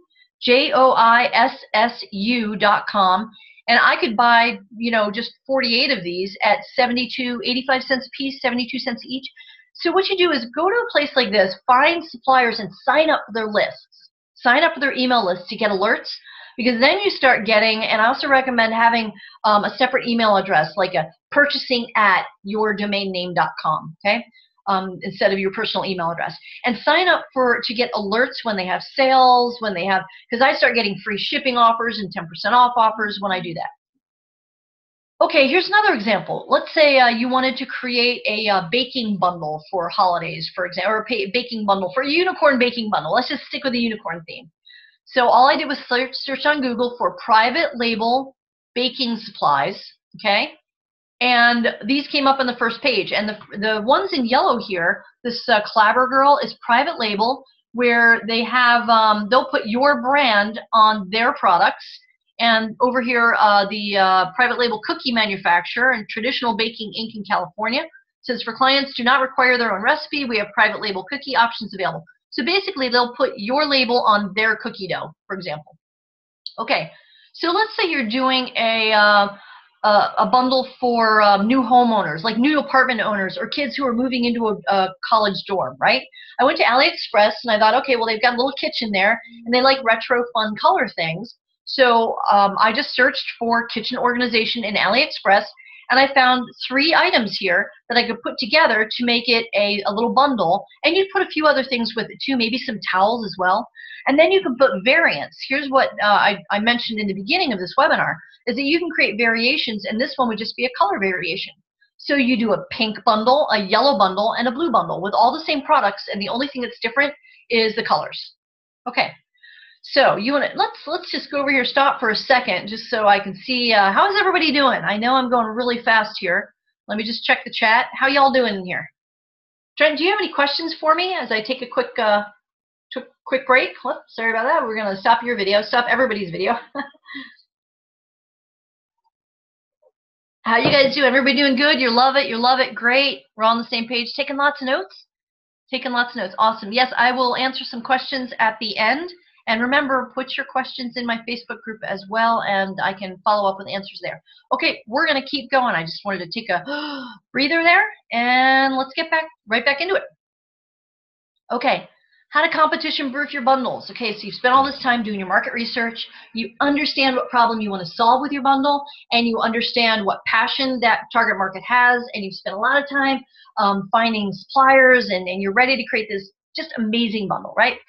JOISSU.com. And I could buy, you know, just 48 of these at 85 cents a piece, 72 cents each. So what you do is go to a place like this, find suppliers, and sign up for their lists. Sign up for their email list to get alerts, because then you start getting, and I also recommend having a separate email address, like a purchasing@yourdomainname.com, okay? Instead of your personal email address, and sign up to get alerts when they have sales, when they have, because I start getting free shipping offers and 10% off offers when I do that. Okay, here's another example. Let's say you wanted to create a baking bundle for holidays, for example, or a baking bundle for a unicorn baking bundle. Let's just stick with the unicorn theme. So all I did was search on Google for private label baking supplies, okay? And these came up on the first page. And the ones in yellow here, this Clabber Girl is private label, where they have, they'll put your brand on their products. And over here, the private label cookie manufacturer and Traditional Baking Inc. in California says, for clients do not require their own recipe, we have private label cookie options available. So basically, they'll put your label on their cookie dough, for example. Okay, so let's say you're doing a a bundle for new homeowners, like new apartment owners or kids who are moving into a college dorm, right? I went to AliExpress and I thought, okay, well, they've got a little kitchen there and they like retro fun color things. So I just searched for kitchen organization in AliExpress, and I found 3 items here that I could put together to make it a little bundle. And you put a few other things with it too, maybe some towels as well. And then you can put variants. Here's what I mentioned in the beginning of this webinar, is that you can create variations, and this one would just be a color variation. So you do a pink bundle, a yellow bundle, and a blue bundle with all the same products, and the only thing that's different is the colors. Okay. So you want to let's just go over here, stop for a second, just so I can see how is everybody doing. I know I'm going really fast here. Let me just check the chat. How y'all doing in here? Trent, do you have any questions for me as I take a quick break? Whoops, sorry about that. We're gonna stop your video, stop everybody's video. How you guys doing? Everybody doing good? You love it? You love it? Great. We're all on the same page. Taking lots of notes? Taking lots of notes. Awesome. Yes, I will answer some questions at the end. And remember, put your questions in my Facebook group as well, and I can follow up with answers there. Okay, we're going to keep going. I just wanted to take a breather there, and let's get right back into it. Okay, how to competition-proof your bundles. Okay, so you've spent all this time doing your market research. You understand what problem you want to solve with your bundle, and you understand what passion that target market has, and you've spent a lot of time finding suppliers, and you're ready to create this just amazing bundle, right?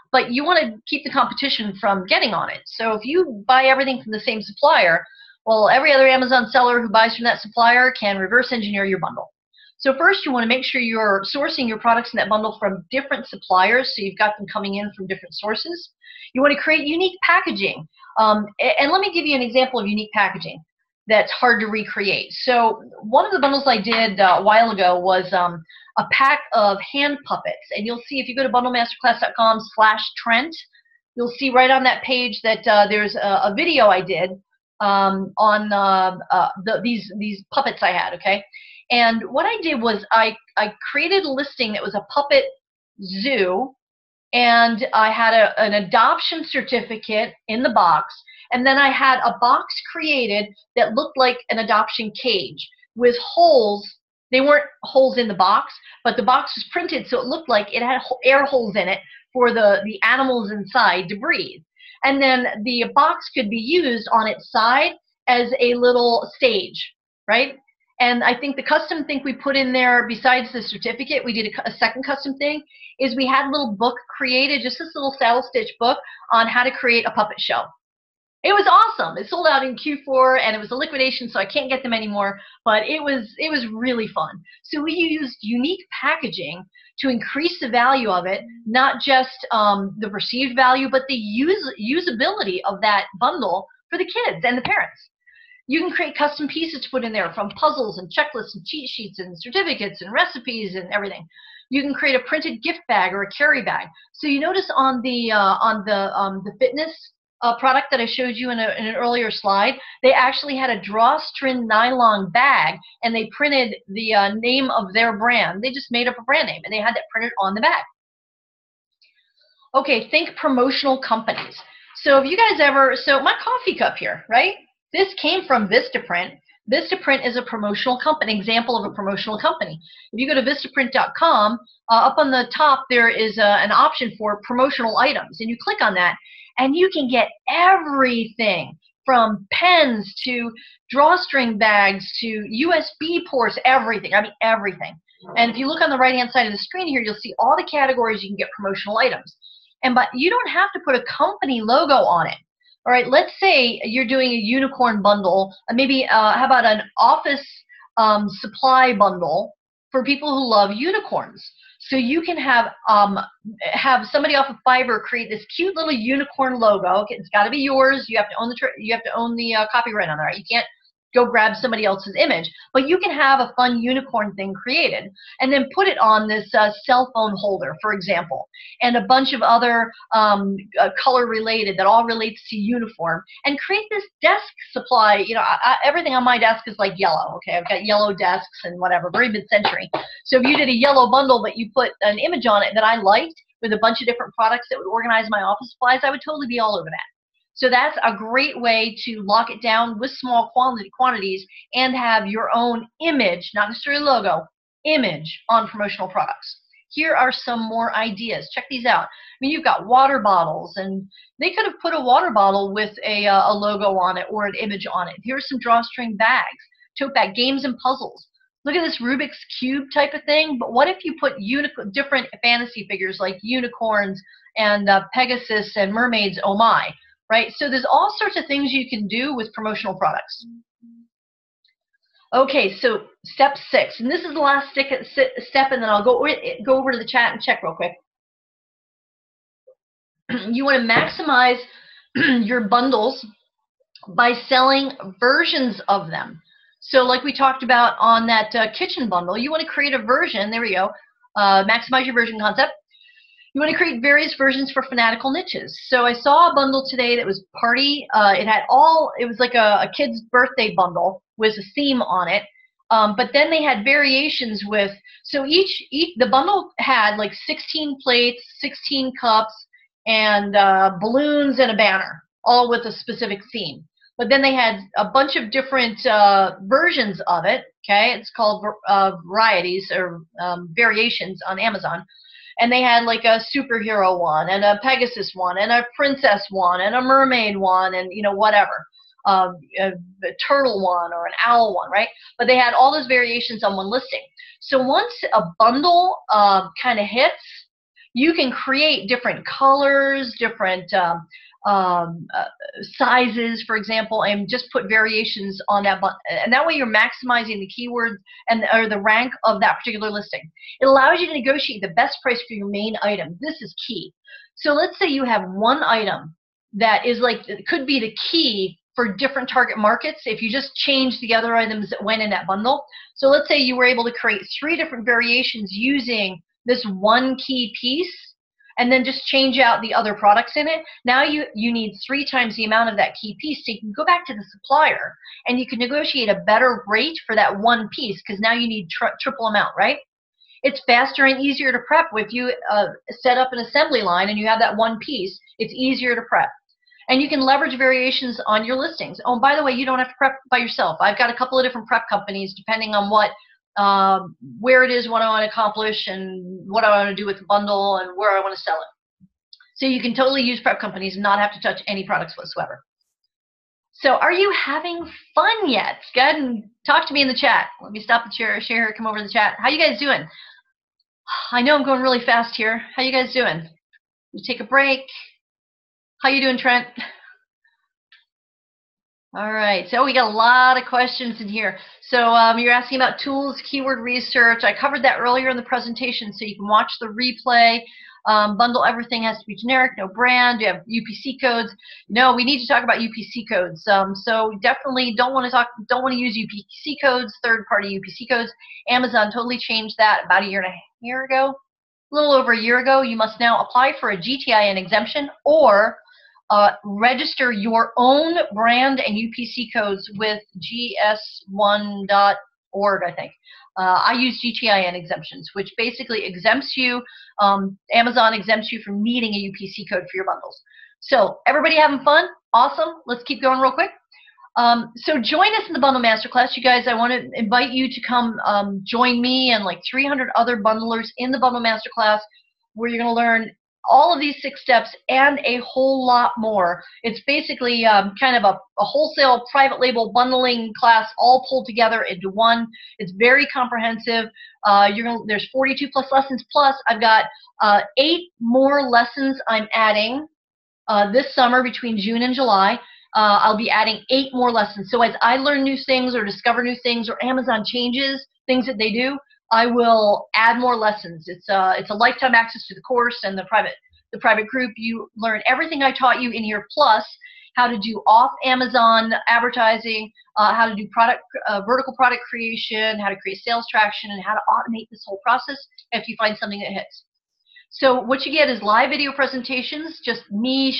But you want to keep the competition from getting on it. So if you buy everything from the same supplier, well, every other Amazon seller who buys from that supplier can reverse engineer your bundle. So first, you want to make sure you're sourcing your products in that bundle from different suppliers, so you've got them coming in from different sources. You want to create unique packaging. And let me give you an example of unique packaging that's hard to recreate. So one of the bundles I did a while ago was a pack of hand puppets. And you'll see if you go to bundlemasterclass.com/Trent, you'll see right on that page that there's a video I did on these puppets I had, okay? And what I did was I created a listing that was a puppet zoo, and I had an adoption certificate in the box, and then I had a box created that looked like an adoption cage with holes. They weren't holes in the box, but the box was printed so it looked like it had air holes in it for the animals inside to breathe. And then the box could be used on its side as a little stage, right? And I think the custom thing we put in there, besides the certificate, we did a second custom thing, is we had a little book created, just this little saddle stitch book on how to create a puppet show. It was awesome. It sold out in Q4, and it was a liquidation, so I can't get them anymore, but it was really fun. So we used unique packaging to increase the value of it, not just the perceived value, but the usability of that bundle for the kids and the parents. You can create custom pieces to put in there, from puzzles and checklists and cheat sheets and certificates and recipes and everything. You can create a printed gift bag or a carry bag. So you notice on the fitness product that I showed you in an earlier slide, they actually had a drawstring nylon bag, and they printed the name of their brand. They just made up a brand name, and they had that printed on the bag. Okay, think promotional companies. So if you guys ever, so my coffee cup here, right? This came from Vistaprint. Vistaprint is a promotional company, example of a promotional company. If you go to Vistaprint.com, up on the top there is an option for promotional items, and you click on that, and you can get everything from pens to drawstring bags to USB ports, everything. I mean, everything. And if you look on the right-hand side of the screen here, you'll see all the categories you can get promotional items. But you don't have to put a company logo on it. All right, let's say you're doing a unicorn bundle, maybe how about an office supply bundle for people who love unicorns. So you can have somebody off of Fiverr create this cute little unicorn logo. It's got to be yours. You have to own the copyright on that. Right? You can't go grab somebody else's image, but you can have a fun unicorn thing created and then put it on this cell phone holder, for example, and a bunch of other color related that all relates to uniform, and create this desk supply. You know, everything on my desk is like yellow. Okay, I've got yellow desks and whatever, very mid-century. So if you did a yellow bundle but you put an image on it that I liked with a bunch of different products that would organize my office supplies, I would totally be all over that. So that's a great way to lock it down with small quantities and have your own image, not necessarily logo, image on promotional products. Here are some more ideas. Check these out. I mean, you've got water bottles, and they could have put a water bottle with a logo on it or an image on it. Here's some drawstring bags, tote bag, games and puzzles. Look at this Rubik's Cube type of thing, but what if you put different fantasy figures like unicorns and Pegasus and mermaids, oh my, right? So there's all sorts of things you can do with promotional products. Okay, so step 6, and this is the last step, and then I'll go over to the chat and check real quick. You want to maximize your bundles by selling versions of them. So like we talked about on that kitchen bundle, you want to create a version, there we go, maximize your version concept. You want to create various versions for fanatical niches. So I saw a bundle today that was party, it was like a kid's birthday bundle with a theme on it. But then they had variations with, so the bundle had like 16 plates, 16 cups, and balloons and a banner, all with a specific theme. But then they had a bunch of different versions of it, okay? It's called varieties or variations on Amazon. And they had like a superhero one, and a Pegasus one, and a princess one, and a mermaid one, and you know, whatever. A turtle one or an owl one, right? But they had all those variations on one listing. So once a bundle kind of hits, you can create different colors, different sizes, for example, and just put variations on that button. And that way you're maximizing the keywords or the rank of that particular listing. It allows you to negotiate the best price for your main item. This is key. So let's say you have one item that is like, it could be the key for different target markets if you just change the other items that went in that bundle. So let's say you were able to create 3 different variations using this one key piece, and then just change out the other products in it. Now you need 3 times the amount of that key piece, so you can go back to the supplier and you can negotiate a better rate for that one piece, because now you need triple amount, right? It's faster and easier to prep. If you set up an assembly line and you have that one piece, it's easier to prep. And you can leverage variations on your listings. Oh, and by the way, you don't have to prep by yourself. I've got a couple of different prep companies depending on what where it is, what I want to accomplish, and what I want to do with the bundle, and where I want to sell it. So you can totally use prep companies and not have to touch any products whatsoever. So are you having fun yet? Go ahead and talk to me in the chat. Let me stop the share, come over to the chat. How you guys doing? I know I'm going really fast here. How you guys doing? You take a break. How you doing, Trent? All right, so we got a lot of questions in here. So you're asking about tools, keyword research. I covered that earlier in the presentation, so you can watch the replay. Bundle everything has to be generic, no brand. You have UPC codes. No, we need to talk about UPC codes. So definitely don't want to use UPC codes, third-party UPC codes. Amazon totally changed that about a year ago, a little over a year ago. You must now apply for a GTIN exemption or register your own brand and UPC codes with gs1.org, I think. I use GTIN exemptions, which basically exempts you, Amazon exempts you from needing a UPC code for your bundles. So everybody having fun? Awesome. Let's keep going real quick. So join us in the Bundle Masterclass. You guys, I want to invite you to come join me and like 300 other bundlers in the Bundle Masterclass, where you're going to learn all of these 6 steps and a whole lot more. It's basically kind of a wholesale private label bundling class all pulled together into one. It's very comprehensive. There's 42 plus lessons, plus I've got 8 more lessons I'm adding this summer between June and July. I'll be adding 8 more lessons. So as I learn new things or discover new things, or Amazon changes things that they do, I will add more lessons. It's a lifetime access to the course and the private group. You learn everything I taught you in here, plus how to do off Amazon advertising, how to do vertical product creation, how to create sales traction, and how to automate this whole process if you find something that hits. So what you get is live video presentations, just me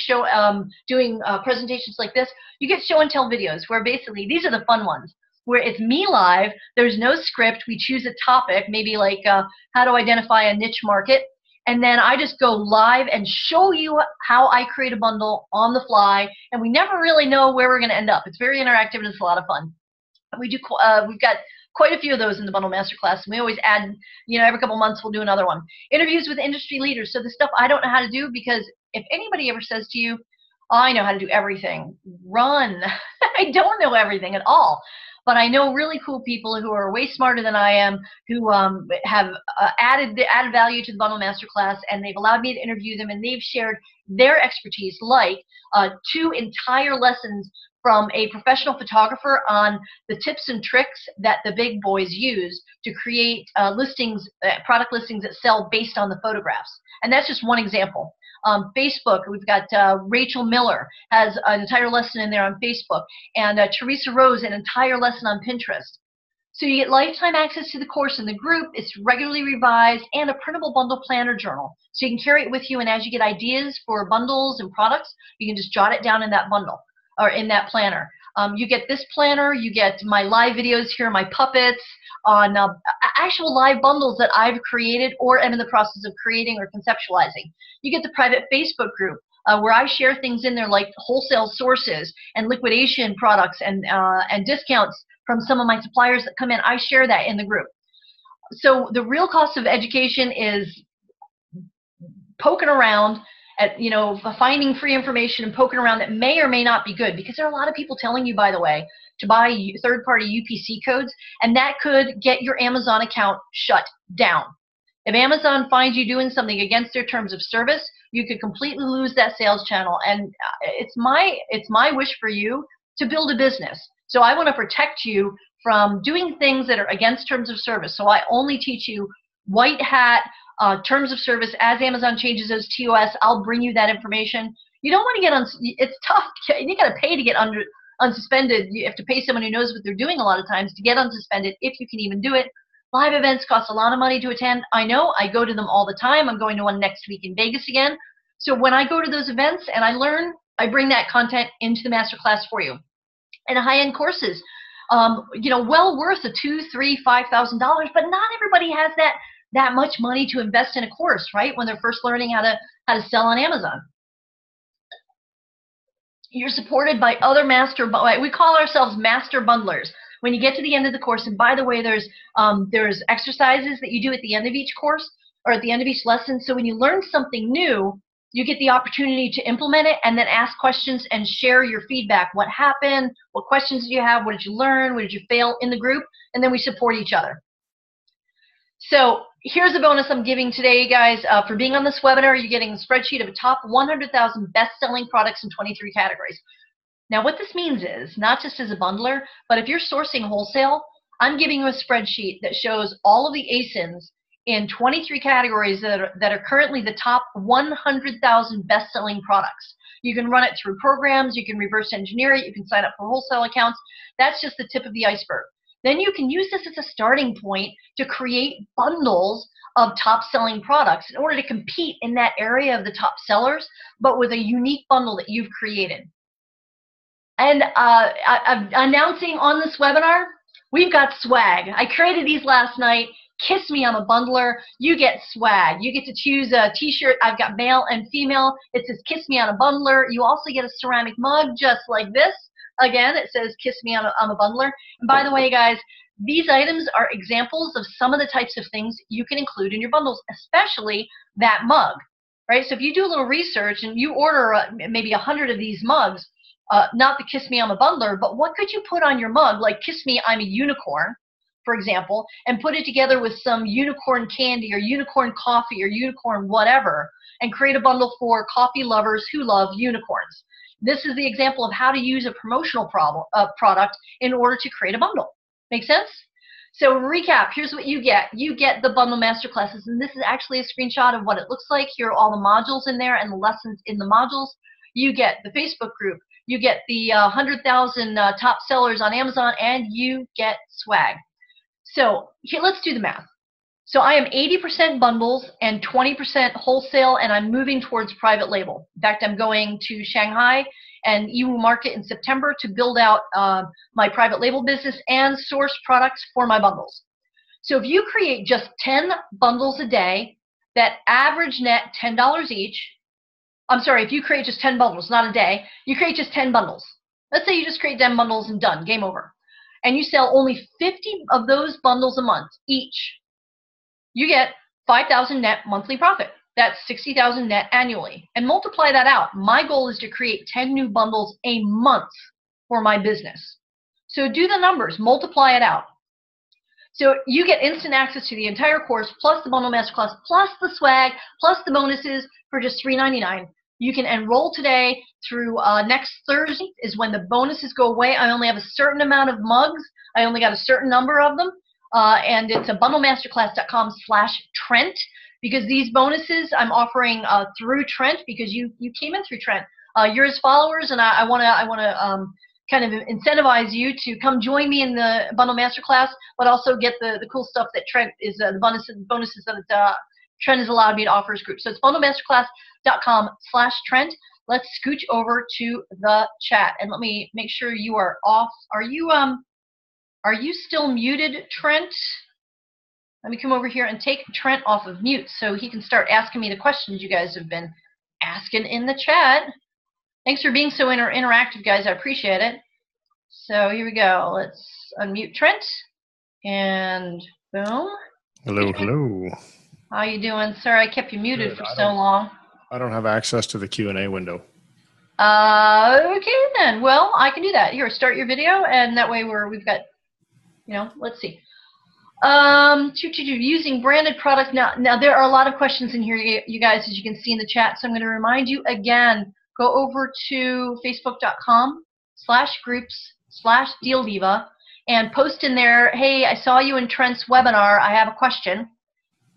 doing presentations like this. You get show and tell videos, where basically these are the fun ones, where it's me live, there's no script, we choose a topic, maybe like how to identify a niche market, and then I just go live and show you how I create a bundle on the fly, and we never really know where we're going to end up. It's very interactive and it's a lot of fun. We've got quite a few of those in the Bundle Masterclass, and we always add, every couple months we'll do another one. Interviews with industry leaders. So the stuff I don't know how to do, because if anybody ever says to you, I know how to do everything, run. I don't know everything at all. But I know really cool people who are way smarter than I am, who have added value to the Bundle Masterclass, and they've allowed me to interview them, and they've shared their expertise, like 2 entire lessons from a professional photographer on the tips and tricks that the big boys use to create listings, product listings that sell based on the photographs. And that's just one example. Facebook, we've got Rachel Miller has an entire lesson in there on Facebook, and Teresa Rose, an entire lesson on Pinterest. So you get lifetime access to the course in the group. It's regularly revised, and a printable bundle planner journal. So you can carry it with you, and as you get ideas for bundles and products, you can just jot it down in that bundle or in that planner. You get this planner, you get my live videos here, my puppets on actual live bundles that I've created or am in the process of creating or conceptualizing. You get the private Facebook group where I share things in there like wholesale sources and liquidation products and discounts from some of my suppliers that come in. I share that in the group. So the real cost of education is poking around at, finding free information and poking around that may or may not be good, because there are a lot of people telling you, by the way, to buy third-party UPC codes, and that could get your Amazon account shut down. If Amazon finds you doing something against their terms of service, you could completely lose that sales channel. And it's my wish for you to build a business. So I want to protect you from doing things that are against terms of service. So I only teach you white hat terms of service. As Amazon changes those TOS, I'll bring you that information. You don't want to get it's tough. You got to pay to get unsuspended. You have to pay someone who knows what they're doing a lot of times to get unsuspended, if you can even do it. Live events cost a lot of money to attend. I know. I go to them all the time. I'm going to one next week in Vegas again. So when I go to those events and I learn, I bring that content into the masterclass for you. And high-end courses, well worth the $2,000, $3,000, $5,000, but not everybody has that much money to invest in a course, right? When they're first learning how to sell on Amazon. You're supported by other we call ourselves master bundlers. When you get to the end of the course, and by the way, there's exercises that you do at the end of each course or at the end of each lesson. So when you learn something new, you get the opportunity to implement it and then ask questions and share your feedback. What happened? What questions did you have? What did you learn? What did you fail in the group? And then we support each other. So here's a bonus I'm giving today, guys. For being on this webinar, you're getting a spreadsheet of the top 100,000 best-selling products in 23 categories. Now, what this means is, not just as a bundler, but if you're sourcing wholesale, I'm giving you a spreadsheet that shows all of the ASINs in 23 categories that are currently the top 100,000 best-selling products. You can run it through programs, you can reverse engineer it, you can sign up for wholesale accounts. That's just the tip of the iceberg. Then you can use this as a starting point to create bundles of top-selling products in order to compete in that area of the top sellers, but with a unique bundle that you've created. And I'm announcing on this webinar, we've got swag. I created these last night. Kiss me, I'm a bundler. You get swag. You get to choose a t-shirt. I've got male and female. It says kiss me, I'm a bundler. You also get a ceramic mug just like this. Again, it says kiss me, I'm a bundler. And by the way, guys, these items are examples of some of the types of things you can include in your bundles, especially that mug, right? So if you do a little research and you order maybe 100 of these mugs, not the kiss me, I'm a bundler, but what could you put on your mug, like kiss me, I'm a unicorn, for example, and put it together with some unicorn candy or unicorn coffee or unicorn whatever, and create a bundle for coffee lovers who love unicorns. This is the example of how to use a promotional product in order to create a bundle. Make sense? So recap, here's what you get. You get the bundle masterclasses, and this is actually a screenshot of what it looks like. Here are all the modules in there and the lessons in the modules. You get the Facebook group. You get the 100,000 top sellers on Amazon, and you get swag. So here, let's do the math. So I am 80% bundles and 20% wholesale, and I'm moving towards private label. In fact, I'm going to Shanghai and EU market in September to build out my private label business and source products for my bundles. So if you create just 10 bundles a day, that average net $10 each. I'm sorry, if you create just 10 bundles, not a day, you create just 10 bundles. Let's say you just create 10 bundles and done, game over. And you sell only 50 of those bundles a month each. You get 5,000 net monthly profit. That's 60,000 net annually. And multiply that out. My goal is to create 10 new bundles a month for my business. So do the numbers, multiply it out. So you get instant access to the entire course, plus the bundle masterclass, plus the swag, plus the bonuses for just $3.99. You can enroll today through next Thursday is when the bonuses go away. I only have a certain amount of mugs. I only got a certain number of them. And it's a bundlemasterclass.com/Trent, because these bonuses I'm offering through Trent, because you came in through Trent. You're his followers, and I want to kind of incentivize you to come join me in the bundle masterclass, but also get the cool stuff that Trent is the bonuses that Trent has allowed me to offer his group. So it's bundlemasterclass.com/Trent. Let's scooch over to the chat, and let me make sure you are off. Are you still muted, Trent? Let me come over here and take Trent off of mute so he can start asking me the questions you guys have been asking in the chat. Thanks for being so interactive, guys. I appreciate it. So here we go. Let's unmute Trent, and boom. Hello, hello. How you doing? Sorry, I kept you muted Good. for so long. I don't have access to the Q&A window. Okay then. Well, I can do that. Here, start your video, and that way we've got, let's see. Using branded products. Now there are a lot of questions in here, you guys, as you can see in the chat. So I'm going to remind you again. Go over to facebook.com/groups/DealDiva and post in there, hey, I saw you in Trent's webinar. I have a question.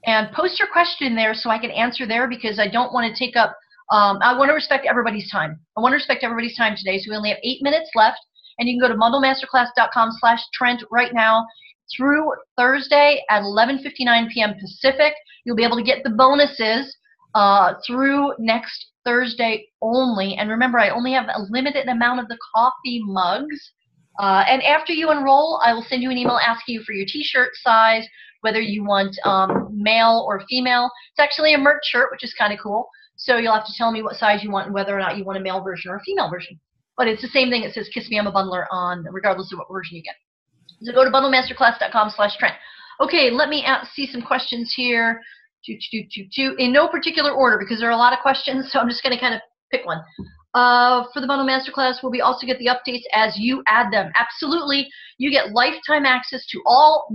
And post your question there so I can answer there, because I don't want to take up, I want to respect everybody's time. I want to respect everybody's time today. So we only have 8 minutes left. And you can go to bundlemasterclass.com/Trent right now through Thursday at 11:59 p.m. Pacific. You'll be able to get the bonuses through next Thursday only. And remember, I only have a limited amount of the coffee mugs. And after you enroll, I will send you an email asking you for your t-shirt size, whether you want male or female. It's actually a merch shirt, which is kind of cool. So you'll have to tell me what size you want and whether or not you want a male version or a female version. But it's the same thing. It says Kiss Me, I'm a Bundler on, regardless of what version you get. So go to bundlemasterclass.com/Trent. Okay, let me see some questions here. In no particular order, because there are a lot of questions, so I'm just going to kind of pick one. For the Bundle Masterclass, will we also get the updates as you add them? Absolutely. You get lifetime access to all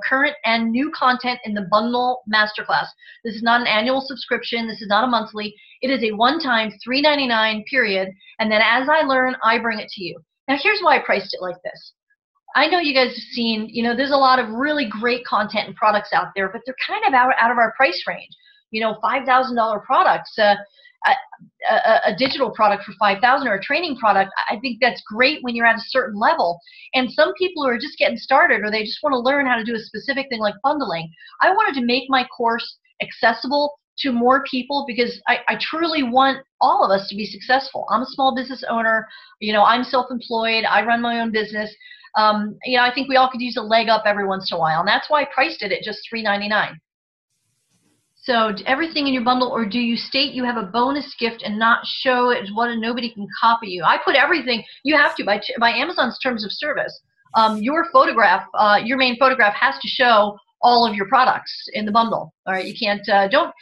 current and new content in the Bundle Masterclass. This is not an annual subscription. This is not a monthly. It is a one-time $3.99 period, and then as I learn, I bring it to you. Now, here's why I priced it like this. I know you guys have seen, there's a lot of really great content and products out there, but they're kind of out of our price range. $5,000 products, a digital product for $5,000 or a training product. I think that's great when you're at a certain level. And some people who are just getting started, or they just want to learn how to do a specific thing like bundling. I wanted to make my course accessible to more people, because I truly want all of us to be successful. I'm a small business owner. I'm self-employed. I run my own business. I think we all could use a leg up every once in a while, and that's why I priced it at just $3.99. So everything in your bundle, or do you state you have a bonus gift and not show it what nobody can copy you? I put everything. You have to, by Amazon's terms of service. Your photograph, your main photograph has to show all of your products in the bundle. All right, you can't, don't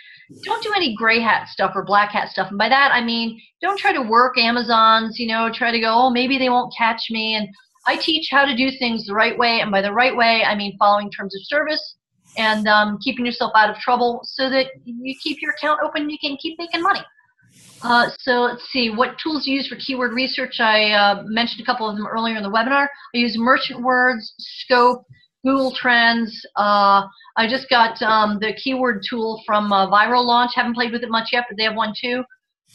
do any gray hat stuff or black hat stuff. And by that, I mean, don't try to work Amazon's, try to go, oh, maybe they won't catch me. And I teach how to do things the right way, and by the right way, I mean following terms of service and keeping yourself out of trouble so that you keep your account open and you can keep making money. So let's see, what tools do you use for keyword research? I mentioned a couple of them earlier in the webinar. I use Merchant Words, Scope, Google Trends. I just got the keyword tool from Viral Launch. Haven't played with it much yet, but they have one too.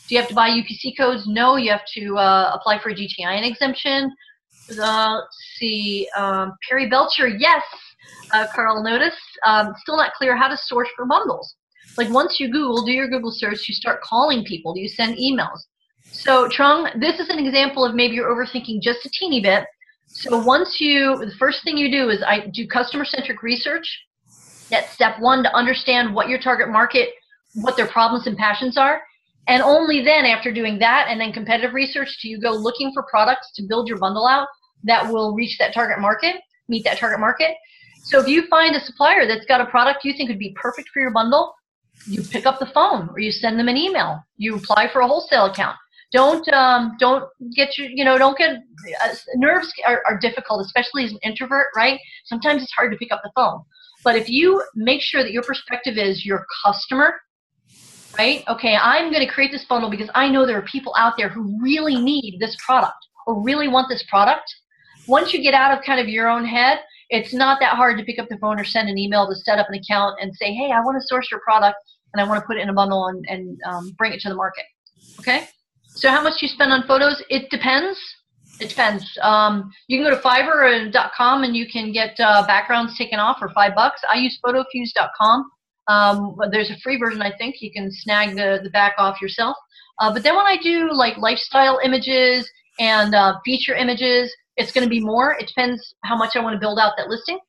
Do you have to buy UPC codes? No, you have to apply for a GTIN exemption. Let's see, Perry Belcher, yes, Carl noticed. Still not clear how to source for bundles. Like once you do your Google search, you start calling people. Do you send emails? So Trung, this is an example of maybe you're overthinking just a teeny bit. So the first thing you do is I do customer-centric research. That's step one, to understand what your target market what their problems and passions are. And only then, after doing that and then competitive research, do you go looking for products to build your bundle out that will reach that target market, meet that target market. So if you find a supplier that's got a product you think would be perfect for your bundle, you pick up the phone or you send them an email. You apply for a wholesale account. Don't get don't get nerves are difficult, especially as an introvert, right? Sometimes it's hard to pick up the phone. But if you make sure that your perspective is your customer, right? Okay, I'm going to create this bundle because I know there are people out there who really need this product or really want this product. Once you get out of kind of your own head, it's not that hard to pick up the phone or send an email to set up an account and say, hey, I want to source your product and I want to put it in a bundle and bring it to the market. Okay? So how much do you spend on photos? It depends. It depends. You can go to Fiverr.com and you can get backgrounds taken off for $5. I use photofuse.com. There's a free version, I think. You can snag the back off yourself. But then when I do like lifestyle images and feature images, it's going to be more. It depends how much I want to build out that listing.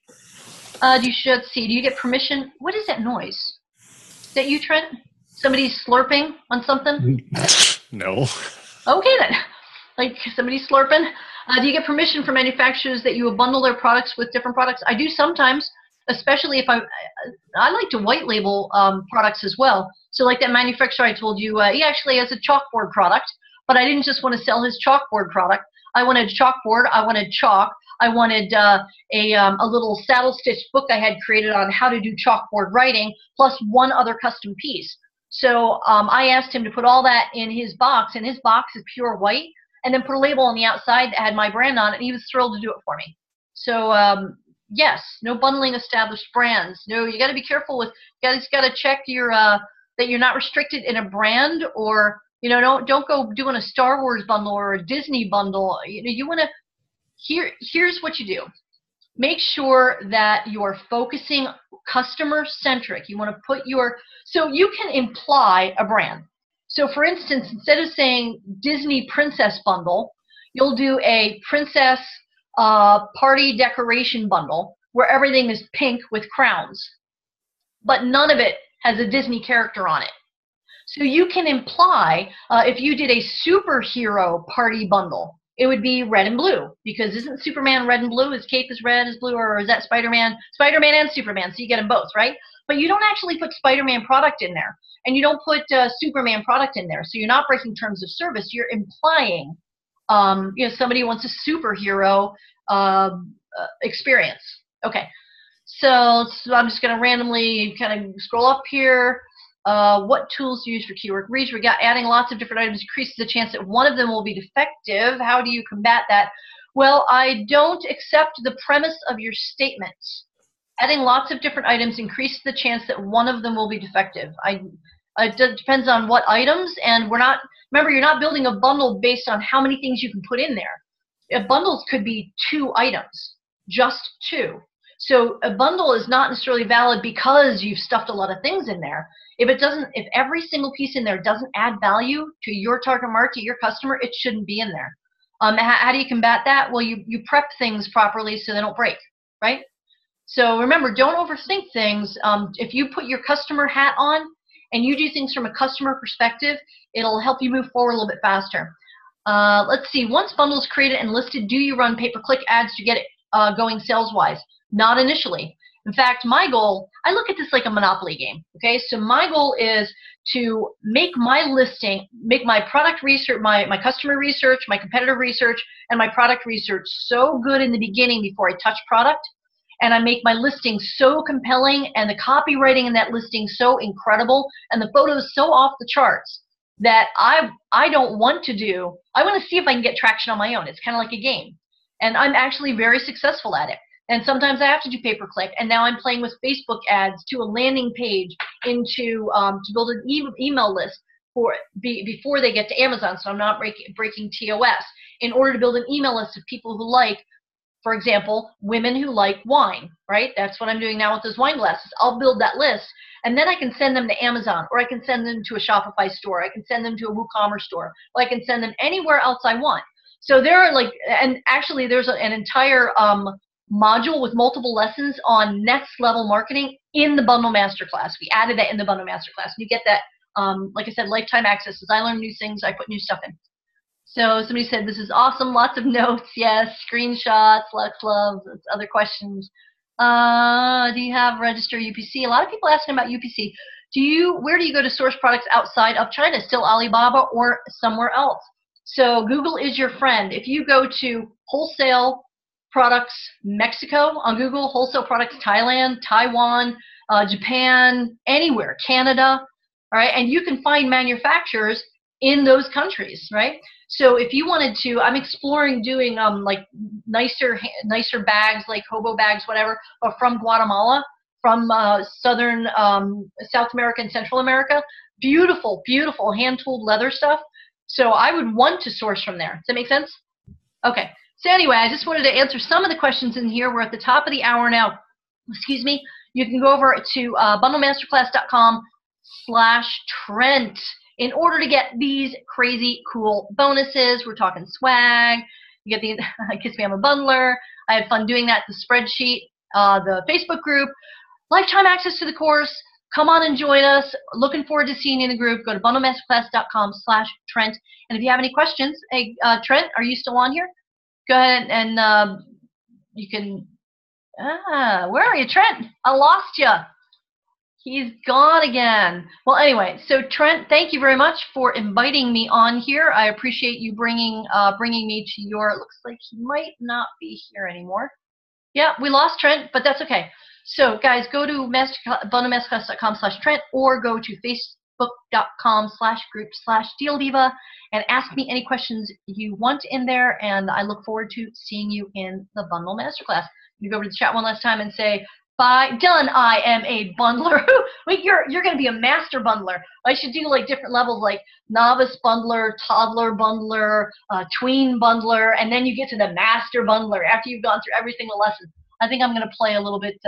You should see. Do you get permission? What is that noise? Is that you, Trent? Somebody's slurping on something? No. Okay then. Like somebody slurping. Do you get permission from manufacturers that you will bundle their products with different products? I do sometimes, especially if I like to white label products as well. So like that manufacturer I told you, he actually has a chalkboard product, but I didn't just want to sell his chalkboard product. I wanted chalkboard. I wanted chalk. I wanted a little saddle stitch book I had created on how to do chalkboard writing, plus one other custom piece. So I asked him to put all that in his box, and his box is pure white, and then put a label on the outside that had my brand on it, and he was thrilled to do it for me. So yes, no bundling established brands. No, you got to be careful with. You guys got to check your that you're not restricted in a brand, or don't go doing a Star Wars bundle or a Disney bundle. You want to. Here's what you do. Make sure that you're focusing customer centric. You want to put so you can imply a brand. So for instance, instead of saying Disney Princess Bundle, you'll do a Princess Party Decoration Bundle where everything is pink with crowns, but none of it has a Disney character on it. So you can imply, if you did a superhero party bundle, it would be red and blue, because isn't Superman red and blue? His cape is red, is blue, or is that Spider-Man? Spider-Man and Superman, so you get them both, right? But you don't actually put Spider-Man product in there, and you don't put Superman product in there, so you're not breaking terms of service. You're implying, somebody wants a superhero experience. Okay, so I'm just going to randomly kind of scroll up here. What tools do you use for keyword reach? We got adding lots of different items increases the chance that one of them will be defective. How do you combat that? Well, I don't accept the premise of your statement. Adding lots of different items increases the chance that one of them will be defective. It depends on what items, and remember, you're not building a bundle based on how many things you can put in there. Bundles could be 2 items, just 2. So a bundle is not necessarily valid because you've stuffed a lot of things in there. If every single piece in there doesn't add value to your target market, your customer, it shouldn't be in there. How do you combat that? Well, you prep things properly so they don't break, right? So remember, don't overthink things. If you put your customer hat on and you do things from a customer perspective, it'll help you move forward a little bit faster. Let's see. Once bundle is created and listed, do you run pay-per-click ads to get it going sales-wise? Not initially. In fact, my goal, I look at this like a Monopoly game, okay? So my goal is to make my listing, make my product research, my customer research, my competitor research, and my product research so good in the beginning before I touch product, and I make my listing so compelling and the copywriting in that listing so incredible and the photos so off the charts that I don't want to do, I want to see if I can get traction on my own. It's kind of like a game. And I'm actually very successful at it. And sometimes I have to do pay-per-click, and now I'm playing with Facebook ads to a landing page to build an email list before they get to Amazon, so I'm not breaking TOS, in order to build an email list of people who like, for example, women who like wine, right? That's what I'm doing now with those wine glasses. I'll build that list, and then I can send them to Amazon, or I can send them to a Shopify store, I can send them to a WooCommerce store, or I can send them anywhere else I want. So there are and actually there's an entire module with multiple lessons on next level marketing in the bundle masterclass. We added that in the bundle masterclass. You get that, like I said, lifetime access. As I learn new things, I put new stuff in. So somebody said, this is awesome. Lots of notes. Yes. Screenshots. Lots of love. Other questions. Do you have register UPC? A lot of people asking about UPC. Where do you go to source products outside of China? Still Alibaba or somewhere else? So Google is your friend. If you go to wholesale products Mexico on Google, wholesale products Thailand, Taiwan, Japan, anywhere, Canada, all right, and you can find manufacturers in those countries, right? So if you wanted to, I'm exploring doing like nicer bags, like hobo bags, whatever, or from Guatemala, from southern South America and Central America. Beautiful, beautiful hand-tooled leather stuff. So I would want to source from there. Does that make sense? Okay. So anyway, I just wanted to answer some of the questions in here. We're at the top of the hour now. Excuse me. You can go over to bundlemasterclass.com/Trent in order to get these crazy cool bonuses. We're talking swag. You get the Kiss Me, I'm a Bundler. I had fun doing that. The spreadsheet, the Facebook group, lifetime access to the course. Come on and join us. Looking forward to seeing you in the group. Go to bundlemasterclass.com/Trent. And if you have any questions, hey, Trent, are you still on here? Go ahead and you can, where are you, Trent? I lost you. He's gone again. Well, anyway, so Trent, thank you very much for inviting me on here. I appreciate you bringing me to your, it looks like he might not be here anymore. Yeah, we lost Trent, but that's okay. So guys, go to bundlemasterclass.com/Trent or go to facebook.com/group/DealDiva and ask me any questions you want in there, and I look forward to seeing you in the Bundle Masterclass. You go over to the chat one last time and say, bye, done, I am a bundler. Wait, you're going to be a master bundler. I should do like different levels, like novice bundler, toddler bundler, tween bundler, and then you get to the master bundler after you've gone through every single lesson. I think I'm going to play a little bit,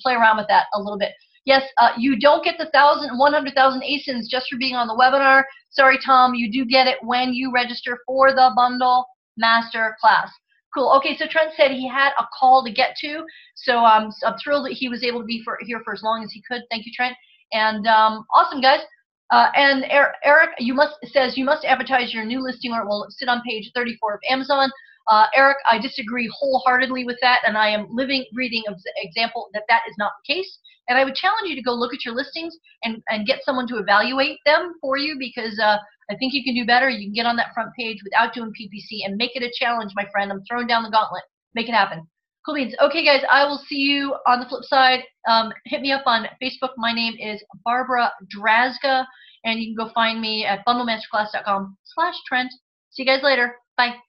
play around with that a little bit. Yes, you don't get the 100,000 ASINs just for being on the webinar. Sorry, Tom, you do get it when you register for the Bundle Master Class. Cool. Okay, so Trent said he had a call to get to, so I'm thrilled that he was able to be here for as long as he could. Thank you, Trent. And awesome, guys. And Eric, says you must advertise your new listing or it will sit on page 34 of Amazon. Eric, I disagree wholeheartedly with that, and I am living, breathing example that that is not the case. And I would challenge you to go look at your listings and get someone to evaluate them for you, because I think you can do better. You can get on that front page without doing PPC and make it a challenge, my friend. I'm throwing down the gauntlet. Make it happen. Cool beans. Okay, guys, I will see you on the flip side. Hit me up on Facebook. My name is Barbara Drazga, and you can go find me at bundlemasterclass.com/Trent. See you guys later. Bye.